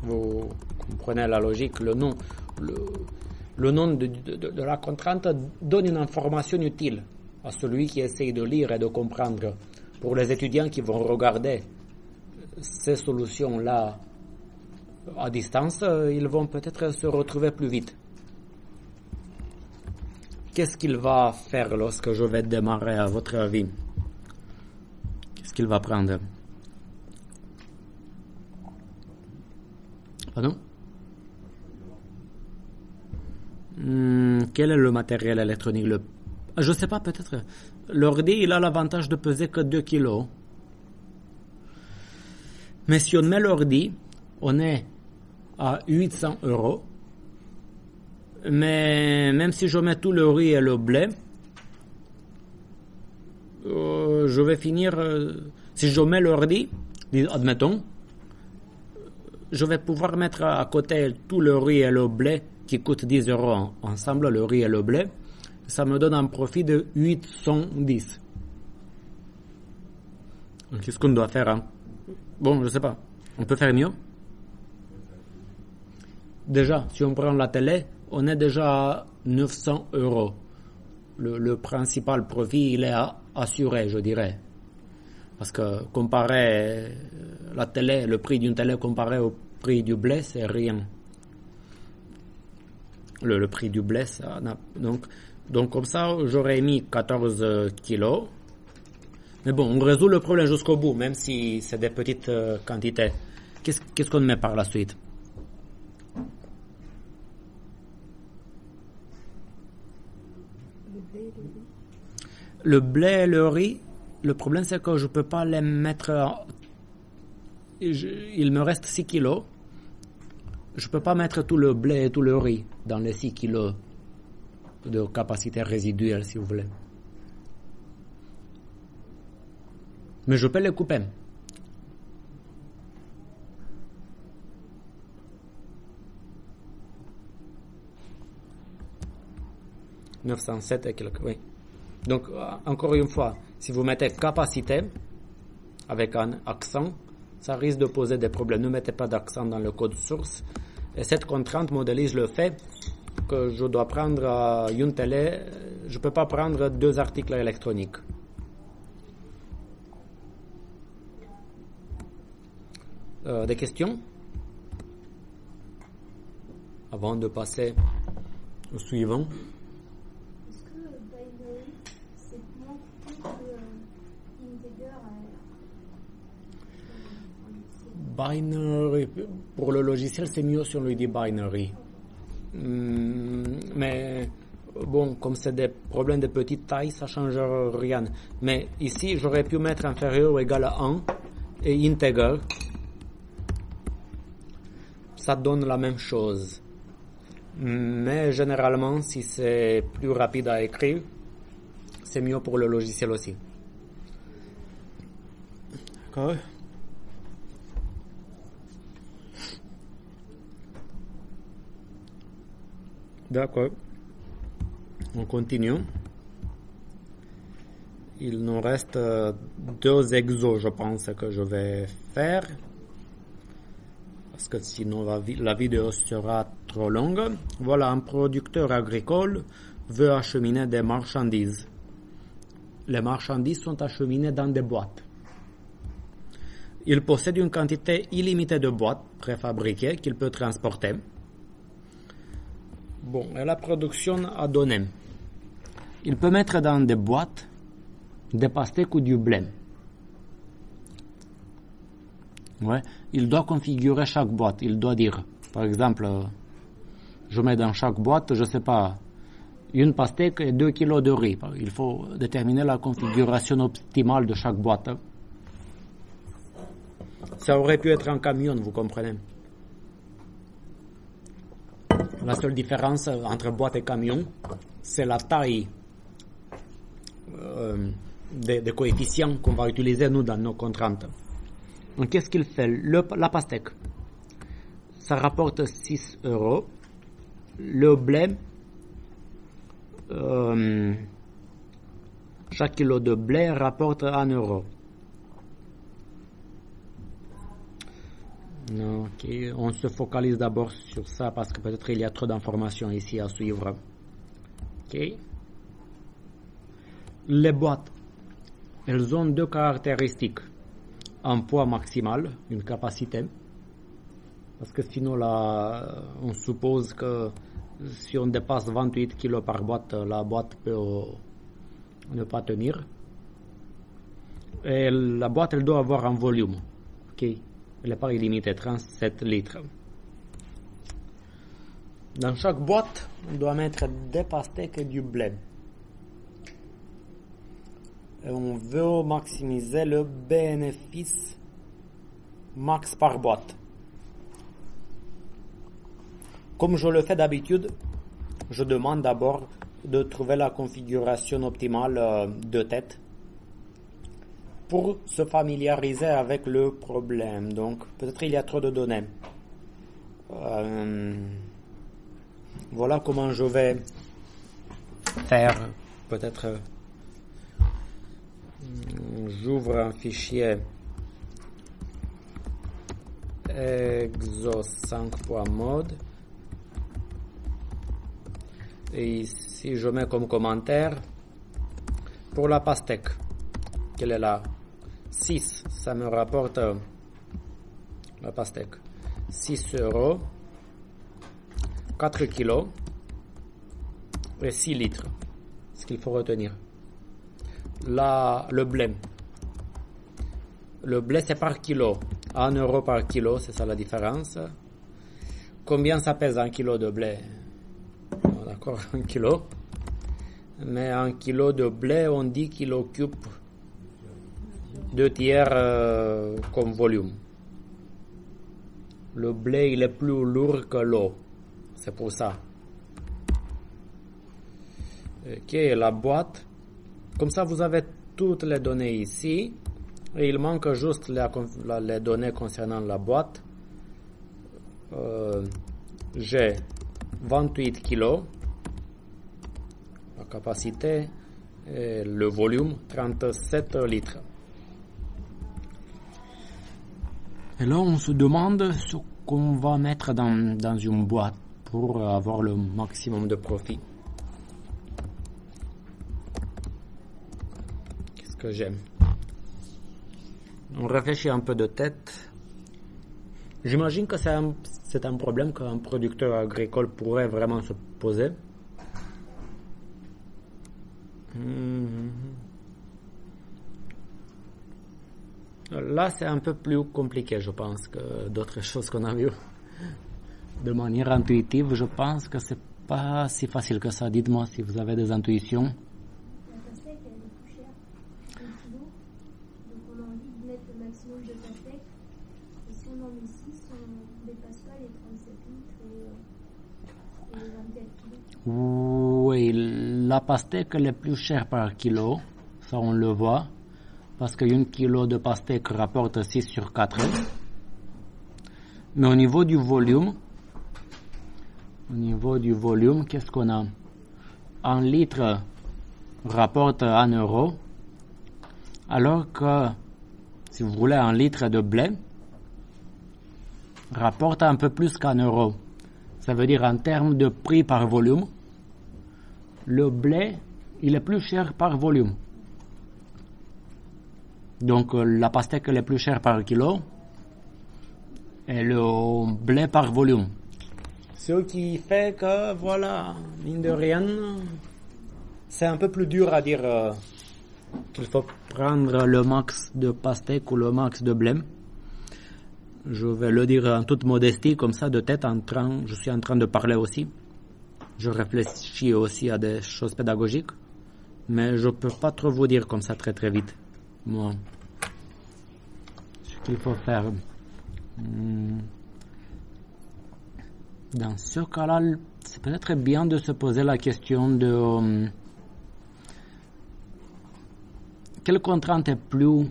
Vous comprenez la logique, le nom de la contrainte donne une information utile à celui qui essaye de lire et de comprendre. Pour les étudiants qui vont regarder ces solutions-là à distance, ils vont peut-être se retrouver plus vite. Qu'est-ce qu'il va faire lorsque je vais démarrer, à votre avis? Qu'est-ce qu'il va prendre? Pardon? Quel est le matériel électronique? Je ne sais pas, peut-être. L'ordi, il a l'avantage de peser que 2 kilos. Mais si on met l'ordi, on est à 800 €. Mais même si je mets tout le riz et le blé, je vais finir... si je mets l'ordi, admettons, je vais pouvoir mettre à côté tout le riz et le blé qui coûte 10 € ensemble, le riz et le blé. Ça me donne un profit de 810. Qu'est-ce qu'on doit faire, hein? Bon, je sais pas. On peut faire mieux. Déjà, si on prend la télé, on est déjà à 900 €. Le principal profit, il est assuré, je dirais. Parce que comparer la télé, le prix d'une télé comparé au prix du blé, c'est rien. le prix du blé. Donc comme ça, j'aurais mis 14 kilos. Mais bon, on résout le problème jusqu'au bout, même si c'est des petites quantités. Qu'est-ce qu'on met par la suite? Le blé et le riz, le problème c'est que je ne peux pas les mettre... Il me reste 6 kilos. Je ne peux pas mettre tout le blé et tout le riz dans les 6 kilos de capacité résiduelle, si vous voulez. Mais je peux les couper. « 907 et quelques, oui. Donc, encore une fois, si vous mettez capacité avec un accent, ça risque de poser des problèmes. Ne mettez pas d'accent dans le code source. Et cette contrainte modélise le fait que je dois prendre une télé, je ne peux pas prendre 2 articles électroniques. Des questions? Avant de passer au suivant. Est-ce que binary, c'est moins coûteux que integer? Binary, pour le logiciel, c'est mieux si on lui dit binary. Mais bon, comme c'est des problèmes de petite taille, ça ne change rien. Mais ici, j'aurais pu mettre inférieur ou égal à 1 et integer. Ça donne la même chose. Mais généralement, si c'est plus rapide à écrire, c'est mieux pour le logiciel aussi. D'accord. D'accord. On continue. Il nous reste 2 exos, je pense, que je vais faire. Parce que sinon la vidéo sera trop longue. Voilà, un producteur agricole veut acheminer des marchandises. Les marchandises sont acheminées dans des boîtes. Il possède une quantité illimitée de boîtes préfabriquées qu'il peut transporter. Bon, et la production a donné. Il peut mettre dans des boîtes des pastèques ou du blé. Ouais, il doit configurer chaque boîte. Il doit dire, par exemple, je mets dans chaque boîte, je sais pas, une pastèque et 2 kilos de riz. Il faut déterminer la configuration optimale de chaque boîte. Ça aurait pu être un camion, vous comprenez. La seule différence entre boîte et camion, c'est la taille des coefficients qu'on va utiliser nous dans nos contraintes. Donc, qu'est-ce qu'il fait? La pastèque, ça rapporte 6 €. Le blé, chaque kilo de blé rapporte 1 €. Ok, on se focalise d'abord sur ça parce que peut-être il y a trop d'informations ici à suivre. Ok. Les boîtes, elles ont 2 caractéristiques. Un poids maximal, une capacité, parce que sinon là, on suppose que si on dépasse 28 kg par boîte, la boîte peut ne pas tenir. Et la boîte, elle doit avoir un volume, ok, elle n'est pas illimitée, 37 litres. Dans chaque boîte, on doit mettre des pastèques et du blé. Et on veut maximiser le bénéfice max par boîte. Comme je le fais d'habitude, je demande d'abord de trouver la configuration optimale de tête pour se familiariser avec le problème. Donc, peut-être il y a trop de données. Voilà comment je vais faire. Peut-être j'ouvre un fichier exo5.mode et ici je mets comme commentaire pour la pastèque, quelle est là 6, ça me rapporte la pastèque 6 €, 4 kilos, près 6 litres. Ce qu'il faut retenir. Là, le blé. Le blé, c'est par kilo. 1 euro par kilo, c'est ça la différence. Combien ça pèse 1 kilo de blé? Bon, d'accord, 1 kilo. Mais 1 kilo de blé, on dit qu'il occupe 2 tiers comme volume. Le blé, il est plus lourd que l'eau. C'est pour ça. Ok, la boîte. Comme ça, vous avez toutes les données ici. Et il manque juste les données concernant la boîte. J'ai 28 kilos. La capacité et le volume, 37 litres. Et là, on se demande ce qu'on va mettre dans une boîte pour avoir le maximum de profit. Qu'est-ce que j'aime? On réfléchit un peu de tête. J'imagine que c'est un problème qu'un producteur agricole pourrait vraiment se poser. Là, c'est un peu plus compliqué, je pense, que d'autres choses qu'on a vues. De manière intuitive, je pense que c'est pas si facile que ça. Dites-moi si vous avez des intuitions. La pastèque, elle est plus chère. 1 kilo. Donc on a envie de mettre le maximum de pastèque. Et si on en met 6, on ne dépasse pas les 37 litres et les 24 kilos. Oui, la pastèque elle est plus chère par kilo. Ça, on le voit. Parce qu'un kilo de pastèque rapporte 6 sur 4. Mais au niveau du volume, qu'est-ce qu'on a? 1 litre rapporte 1 euro, alors que, si vous voulez, 1 litre de blé rapporte un peu plus qu'1 euro. Ça veut dire, en termes de prix par volume, le blé, il est plus cher par volume. Donc, la pastèque elle est plus chère par kilo et le blé par volume. Ce qui fait que, voilà, mine de rien, c'est un peu plus dur à dire qu'il faut prendre le max de pastèque ou le max de blé. Je vais le dire en toute modestie, comme ça, de tête, je suis en train de parler aussi. Je réfléchis aussi à des choses pédagogiques, mais je peux pas trop vous dire comme ça très très vite. Moi, ce qu'il faut faire dans ce cas-là, c'est peut-être bien de se poser la question de quelle contrainte est plus,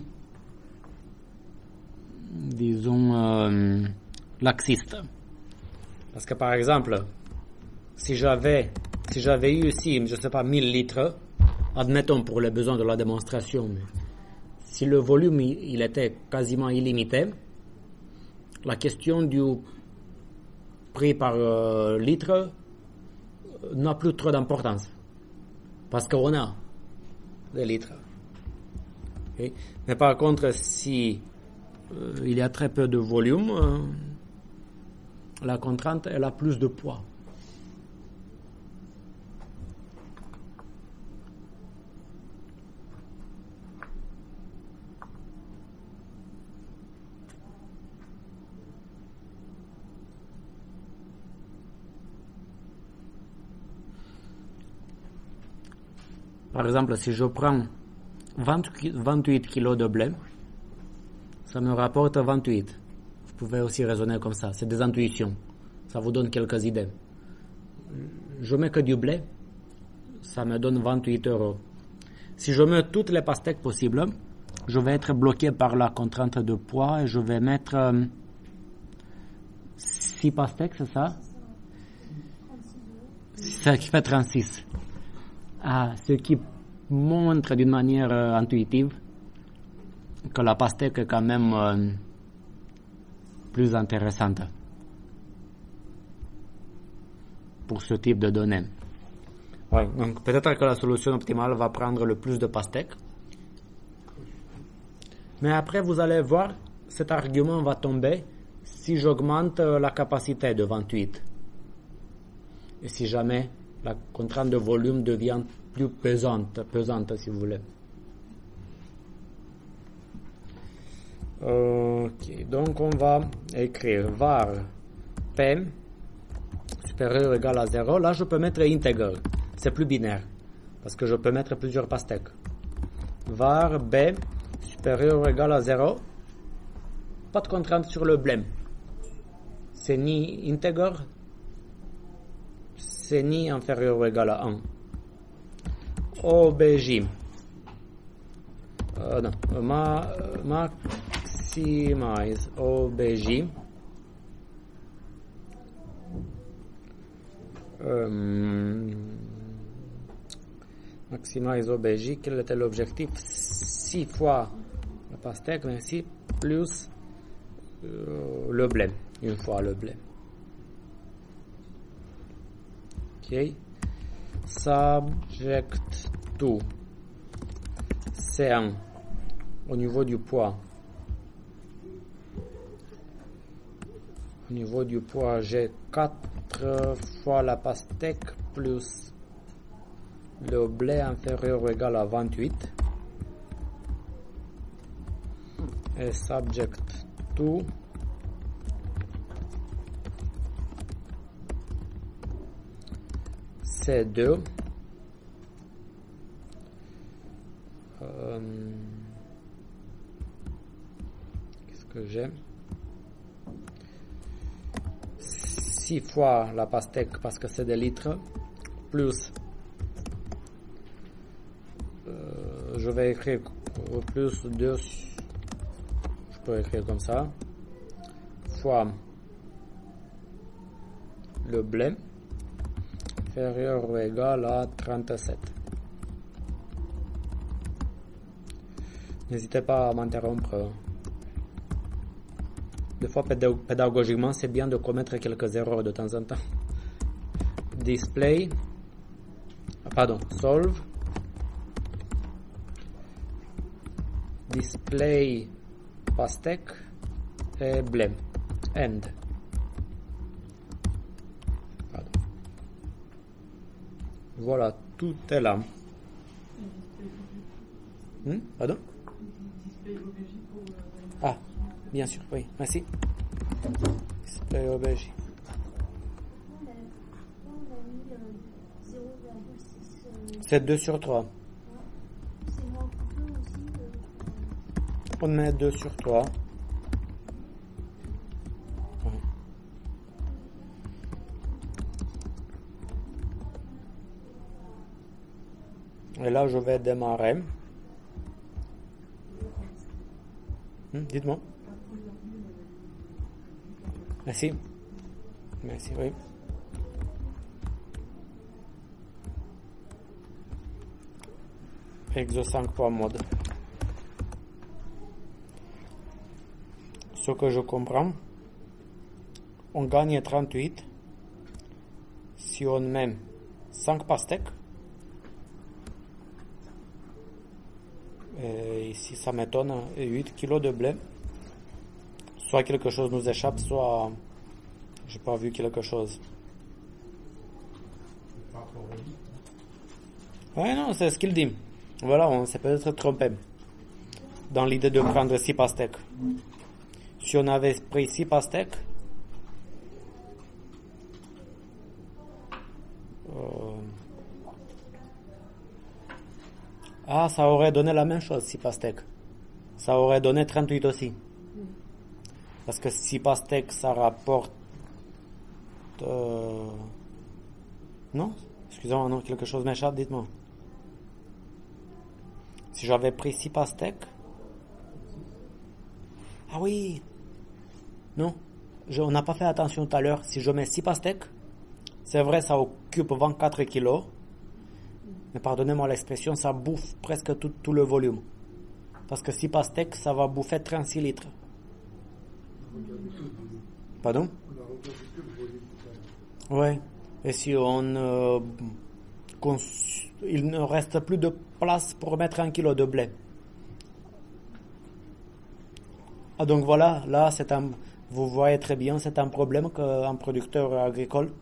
disons, laxiste. Parce que par exemple, si j'avais eu ici, je sais pas, 1000 litres, admettons pour les besoins de la démonstration, mais si le volume il était quasiment illimité, la question du prix par litre n'a plus trop d'importance. Parce qu'on a des litres. Okay? Mais par contre, si il y a très peu de volume, la contrainte elle a plus de poids. Par exemple, si je prends 28 kilos de blé, ça me rapporte 28. Vous pouvez aussi raisonner comme ça. C'est des intuitions. Ça vous donne quelques idées. Je mets que du blé, ça me donne 28 euros. Si je mets toutes les pastèques possibles, je vais être bloqué par la contrainte de poids et je vais mettre 6 pastèques, c'est ça? Ça qui fait 36. Ce qui montre d'une manière intuitive que la pastèque est quand même plus intéressante pour ce type de données. Ouais, donc peut-être que la solution optimale va prendre le plus de pastèques. Mais après, vous allez voir, cet argument va tomber si j'augmente la capacité de 28. Et si jamais la contrainte de volume devient plus pesante si vous voulez. Ok, donc on va écrire var p supérieur ou égal à 0. Là, je peux mettre integer. C'est plus binaire. Parce que je peux mettre plusieurs pastèques. Var b supérieur ou égal à 0. Pas de contrainte sur le blême. C'est ni integer, c'est ni inférieur ou égal à 1. OBJ. Maximize OBJ. Maximize OBJ, quel était l'objectif? 6 fois la pastèque, merci, plus le blé, une fois le blé. Ok. Subject to C1 au niveau du poids. Au niveau du poids, j'ai 4 fois la pastèque plus le blé inférieur ou égal à 28. Et subject to C2. Qu'est-ce que j'ai? 6 fois la pastèque parce que c'est des litres, plus je vais écrire plus 2, je peux écrire comme ça, fois le blé inférieur ou égal à 37. N'hésitez pas à m'interrompre. Des fois, pédagogiquement, c'est bien de commettre quelques erreurs de temps en temps. Solve. Display pastèque et blé. End. Pardon. Voilà, tout est là. Pardon? Ah, bien sûr, oui, merci. Display OBJ. C'est 2 sur 3. On met 2 sur 3. Et là, je vais démarrer. Dites-moi. Merci. Merci, oui. Exo 5 mode. Ce que je comprends, on gagne 38 si on met 5 pastèques. Et ici, ça m'étonne, 8 kg de blé. Soit quelque chose nous échappe, soit j'ai pas vu quelque chose. Ouais, non, c'est ce qu'il dit. Voilà, on s'est peut-être trompé dans l'idée de prendre 6 pastèques. Si on avait pris 6 pastèques, ça aurait donné la même chose, 6 pastèques. Ça aurait donné 38 aussi. Parce que 6 pastèques, ça rapporte... Non? Excusez-moi, non, quelque chose m'échappe, dites-moi. Si j'avais pris 6 pastèques... Ah oui! Non, on n'a pas fait attention tout à l'heure. Si je mets 6 pastèques, c'est vrai, ça occupe 24 kilos. Mais pardonnez-moi l'expression, ça bouffe presque tout le volume. Parce que 6 pastèques, ça va bouffer 36 litres. Pardon? Ouais. Et si on... il ne reste plus de place pour mettre 1 kilo de blé. Ah, donc voilà, là, vous voyez très bien, c'est un problème qu'un producteur agricole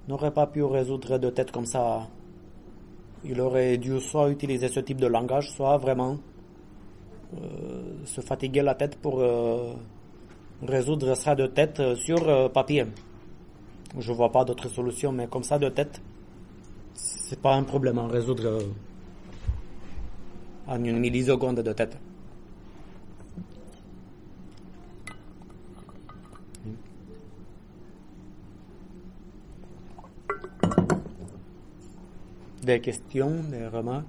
n'aurait pas pu résoudre de tête comme ça. Il aurait dû soit utiliser ce type de langage, soit vraiment se fatiguer la tête pour résoudre ça de tête sur papier. Je vois pas d'autre solution, mais comme ça de tête, c'est pas un problème à résoudre en une milliseconde de tête. Des questions, des remarques?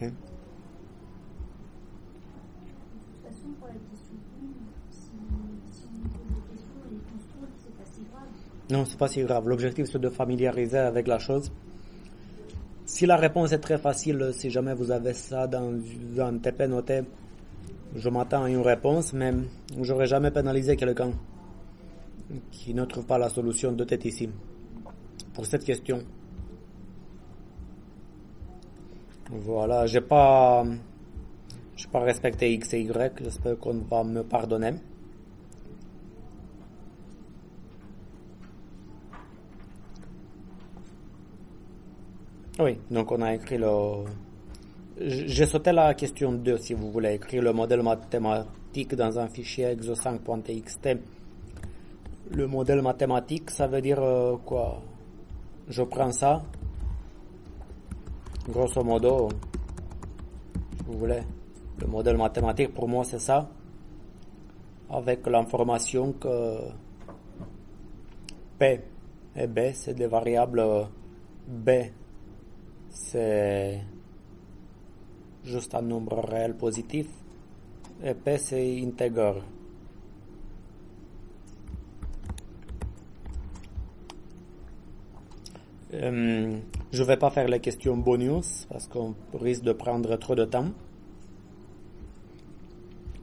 De toute façon, pour la question 1, si on nous pose des questions et les contrôles, c'est pas si grave. Non, c'est pas si grave. L'objectif, c'est de familiariser avec la chose. Si la réponse est très facile, si jamais vous avez ça dans un TP noté, je m'attends à une réponse, mais j'aurais jamais pénalisé quelqu'un qui ne trouve pas la solution de tête ici pour cette question. Voilà, j'ai pas respecté X et Y, j'espère qu'on va me pardonner. Oui, donc on a écrit j'ai sauté la question 2 si vous voulez écrire le modèle mathématique dans un fichier exo5.txt. Le modèle mathématique, ça veut dire quoi? Je prends ça, grosso modo, si vous voulez, le modèle mathématique pour moi c'est ça, avec l'information que P et B c'est des variables, B c'est juste un nombre réel positif et P c'est intègre. Je vais pas faire les questions bonus parce qu'on risque de prendre trop de temps.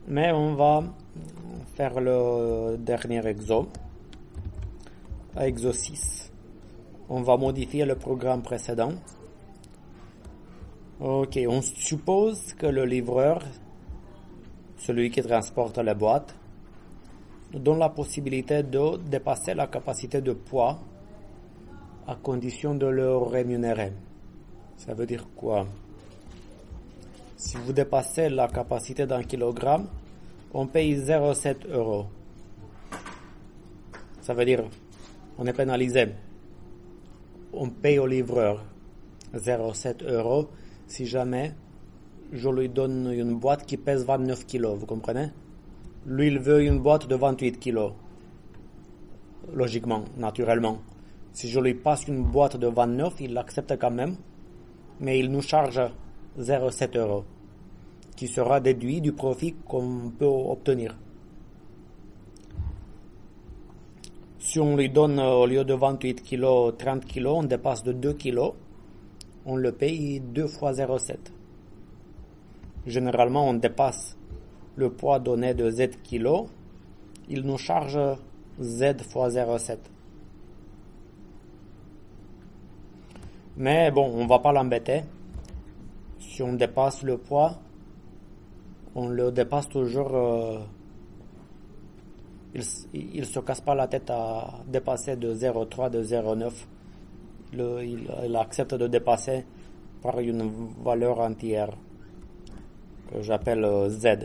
Mais on va faire le dernier exo. Exo 6. On va modifier le programme précédent. Ok, on suppose que le livreur, celui qui transporte les boîtes, donne la possibilité de dépasser la capacité de poids à condition de le rémunérer. Ça veut dire quoi? Si vous dépassez la capacité d'un kilogramme, on paye 0,7 €. Ça veut dire, on est pénalisé. On paye au livreur 0,7 € si jamais je lui donne une boîte qui pèse 29 kilos, vous comprenez? Lui, il veut une boîte de 28 kilos. Logiquement, naturellement. Si je lui passe une boîte de 29, il l'accepte quand même, mais il nous charge 0,7 €, qui sera déduit du profit qu'on peut obtenir. Si on lui donne au lieu de 28 kg, 30 kg, on dépasse de 2 kg, on le paye 2 fois 0,7. Généralement, on dépasse le poids donné de Z kg, il nous charge Z fois 0,7. Mais bon, on va pas l'embêter. Si on dépasse le poids, on le dépasse toujours. Il se casse pas la tête à dépasser de 0,3, de 0,9. Il accepte de dépasser par une valeur entière que j'appelle Z.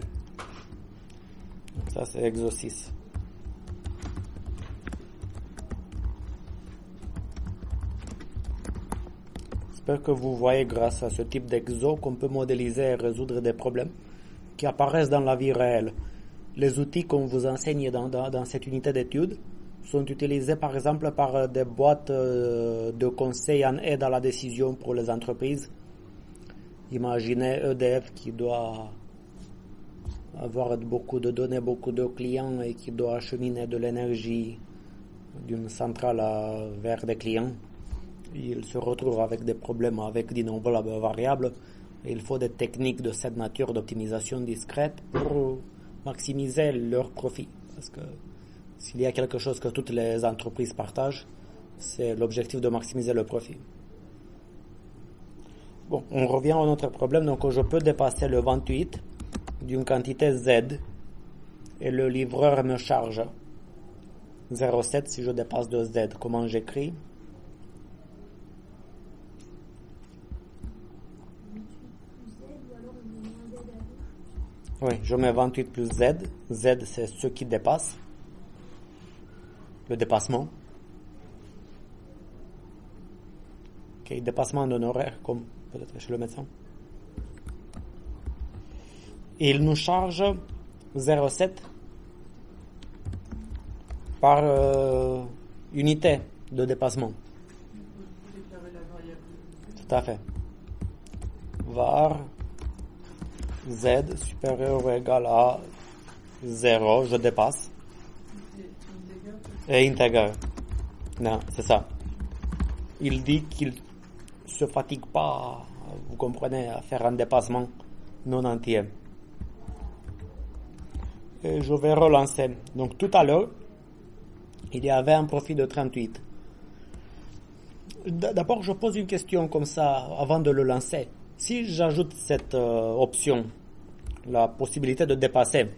Ça c'est exo 6. J'espère que vous voyez grâce à ce type d'exo qu'on peut modéliser et résoudre des problèmes qui apparaissent dans la vie réelle. Les outils qu'on vous enseigne dans cette unité d'études sont utilisés par exemple par des boîtes de conseil en aide à la décision pour les entreprises. Imaginez EDF qui doit avoir beaucoup de données, beaucoup de clients et qui doit acheminer de l'énergie d'une centrale vers des clients. Il se retrouve avec des problèmes avec d'innombrables variables et il faut des techniques de cette nature d'optimisation discrète pour maximiser leur profit. Parce que s'il y a quelque chose que toutes les entreprises partagent, c'est l'objectif de maximiser le profit. Bon, on revient à notre problème. Donc, je peux dépasser le 28 d'une quantité Z et le livreur me charge 0,7 si je dépasse de Z. Comment j'écris? 28 plus Z ou alors on met moins Z à gauche. Oui, je mets 28 plus Z. Z, c'est ce qui dépasse. Le dépassement. Ok, dépassement d'un horaire, comme peut-être chez le médecin. Et il nous charge 0,7 par unité de dépassement. Tout à fait. Var Z supérieur ou égal à 0, je dépasse. Et intègre. Non, c'est ça. Il dit qu'il se fatigue pas, vous comprenez, à faire un dépassement non entier. Et je vais relancer. Donc tout à l'heure, il y avait un profit de 38. D'abord, je pose une question comme ça avant de le lancer. Si j'ajoute cette option, la possibilité de dépasser,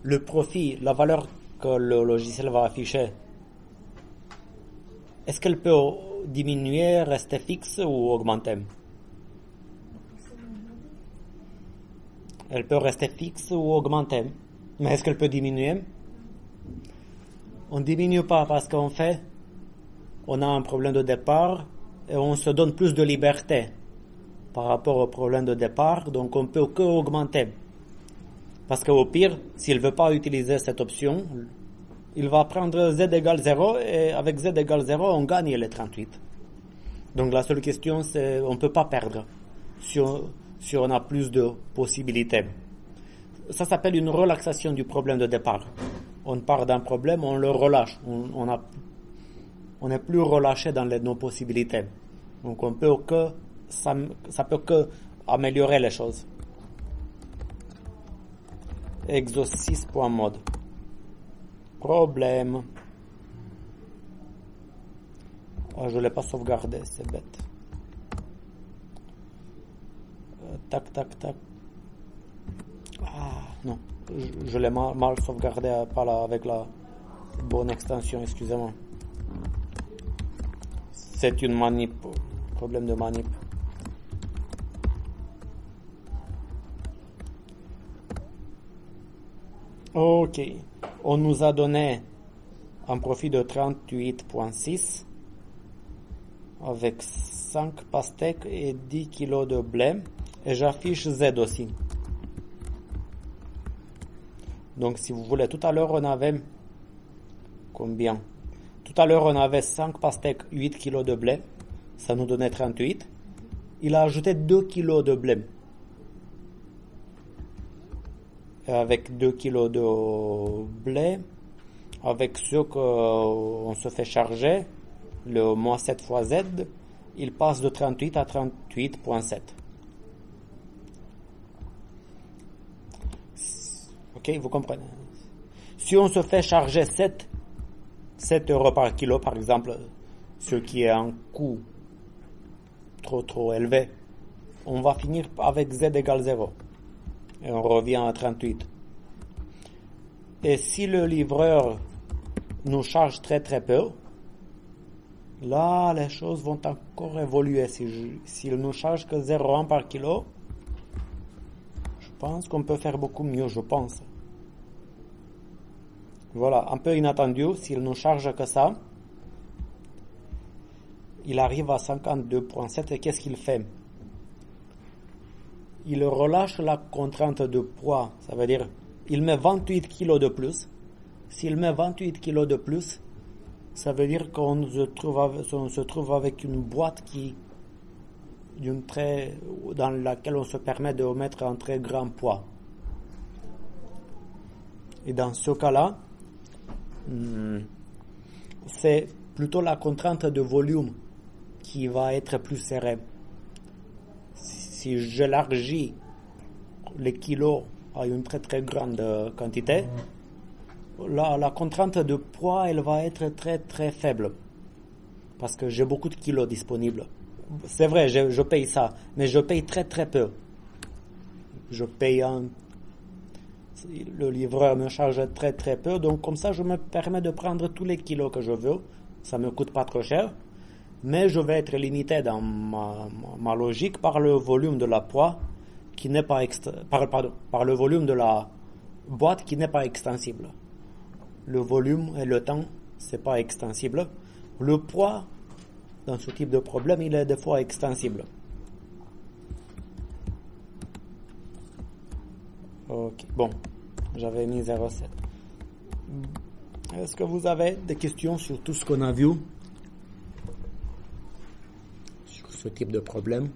le profit, la valeur que le logiciel va afficher, est-ce qu'elle peut diminuer, rester fixe ou augmenter? Elle peut rester fixe ou augmenter. Mais est-ce qu'elle peut diminuer? On ne diminue pas parce qu'en fait, on a un problème de départ et on se donne plus de liberté par rapport au problème de départ, donc on peut que augmenter. Parce qu'au pire, s'il ne veut pas utiliser cette option, il va prendre Z égale 0 et avec Z égale 0, on gagne les 38. Donc la seule question, c'est on ne peut pas perdre si on a plus de possibilités. Ça s'appelle une relaxation du problème de départ. On part d'un problème, on le relâche. On n'est plus relâché dans les non-possibilités. Donc on peut que ça peut que améliorer les choses. Exo 6.mode. Problème. Oh, je ne l'ai pas sauvegardé, c'est bête. Tac, tac, tac. Ah, non. Je l'ai mal sauvegardé avec la bonne extension, excusez-moi. C'est une manip. Problème de manip. Ok. On nous a donné un profit de 38.6 avec 5 pastèques et 10 kg de blé. Et j'affiche Z aussi. Donc si vous voulez, tout à l'heure on avait combien? Tout à l'heure on avait 5 pastèques, 8 kg de blé. Ça nous donnait 38. Il a ajouté 2 kg de blé. Et avec 2 kg de blé, avec ce qu'on se fait charger, le moins 7 fois Z, il passe de 38 à 38.7. Ok, vous comprenez. Si on se fait charger 7 euros par kilo, par exemple, ce qui est un coût trop élevé, on va finir avec Z égale 0. Et on revient à 38. Et si le livreur nous charge très peu, là, les choses vont encore évoluer. S'il nous charge que 0,1 par kilo, je pense qu'on peut faire beaucoup mieux, je pense. Voilà, un peu inattendu, s'il nous charge que ça, il arrive à 52.7 et qu'est-ce qu'il fait? Il relâche la contrainte de poids, ça veut dire, il met 28 kg de plus. S'il met 28 kg de plus, ça veut dire qu'on se trouve avec une boîte dans laquelle on se permet de mettre un très grand poids. Et dans ce cas-là, c'est plutôt la contrainte de volume qui va être plus serrée. Si j'élargis les kilos à une très très grande quantité, la contrainte de poids, elle va être très très faible. Parce que j'ai beaucoup de kilos disponibles. C'est vrai, je paye ça, mais je paye très très peu. Je paye le livreur me charge très très peu, donc comme ça je me permets de prendre tous les kilos que je veux, ça me coûte pas trop cher, mais je vais être limité dans ma logique par le volume de la poids qui n'est pas par le volume de la boîte qui n'est pas extensible. Le volume et le temps, c'est pas extensible. Le poids, dans ce type de problème, il est des fois extensible. Ok, bon, j'avais mis 0,7. Est-ce que vous avez des questions sur tout ce qu'on a vu sur ce type de problème?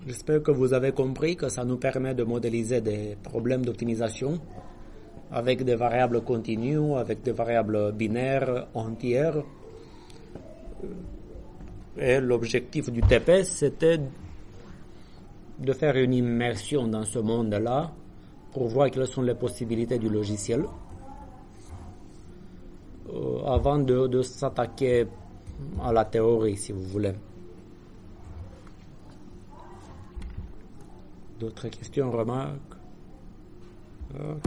J'espère que vous avez compris que ça nous permet de modéliser des problèmes d'optimisation avec des variables continues, avec des variables binaires, entières. Et l'objectif du TP, c'était de faire une immersion dans ce monde-là pour voir quelles sont les possibilités du logiciel avant de s'attaquer à la théorie, si vous voulez. D'autres questions, remarques? Ok.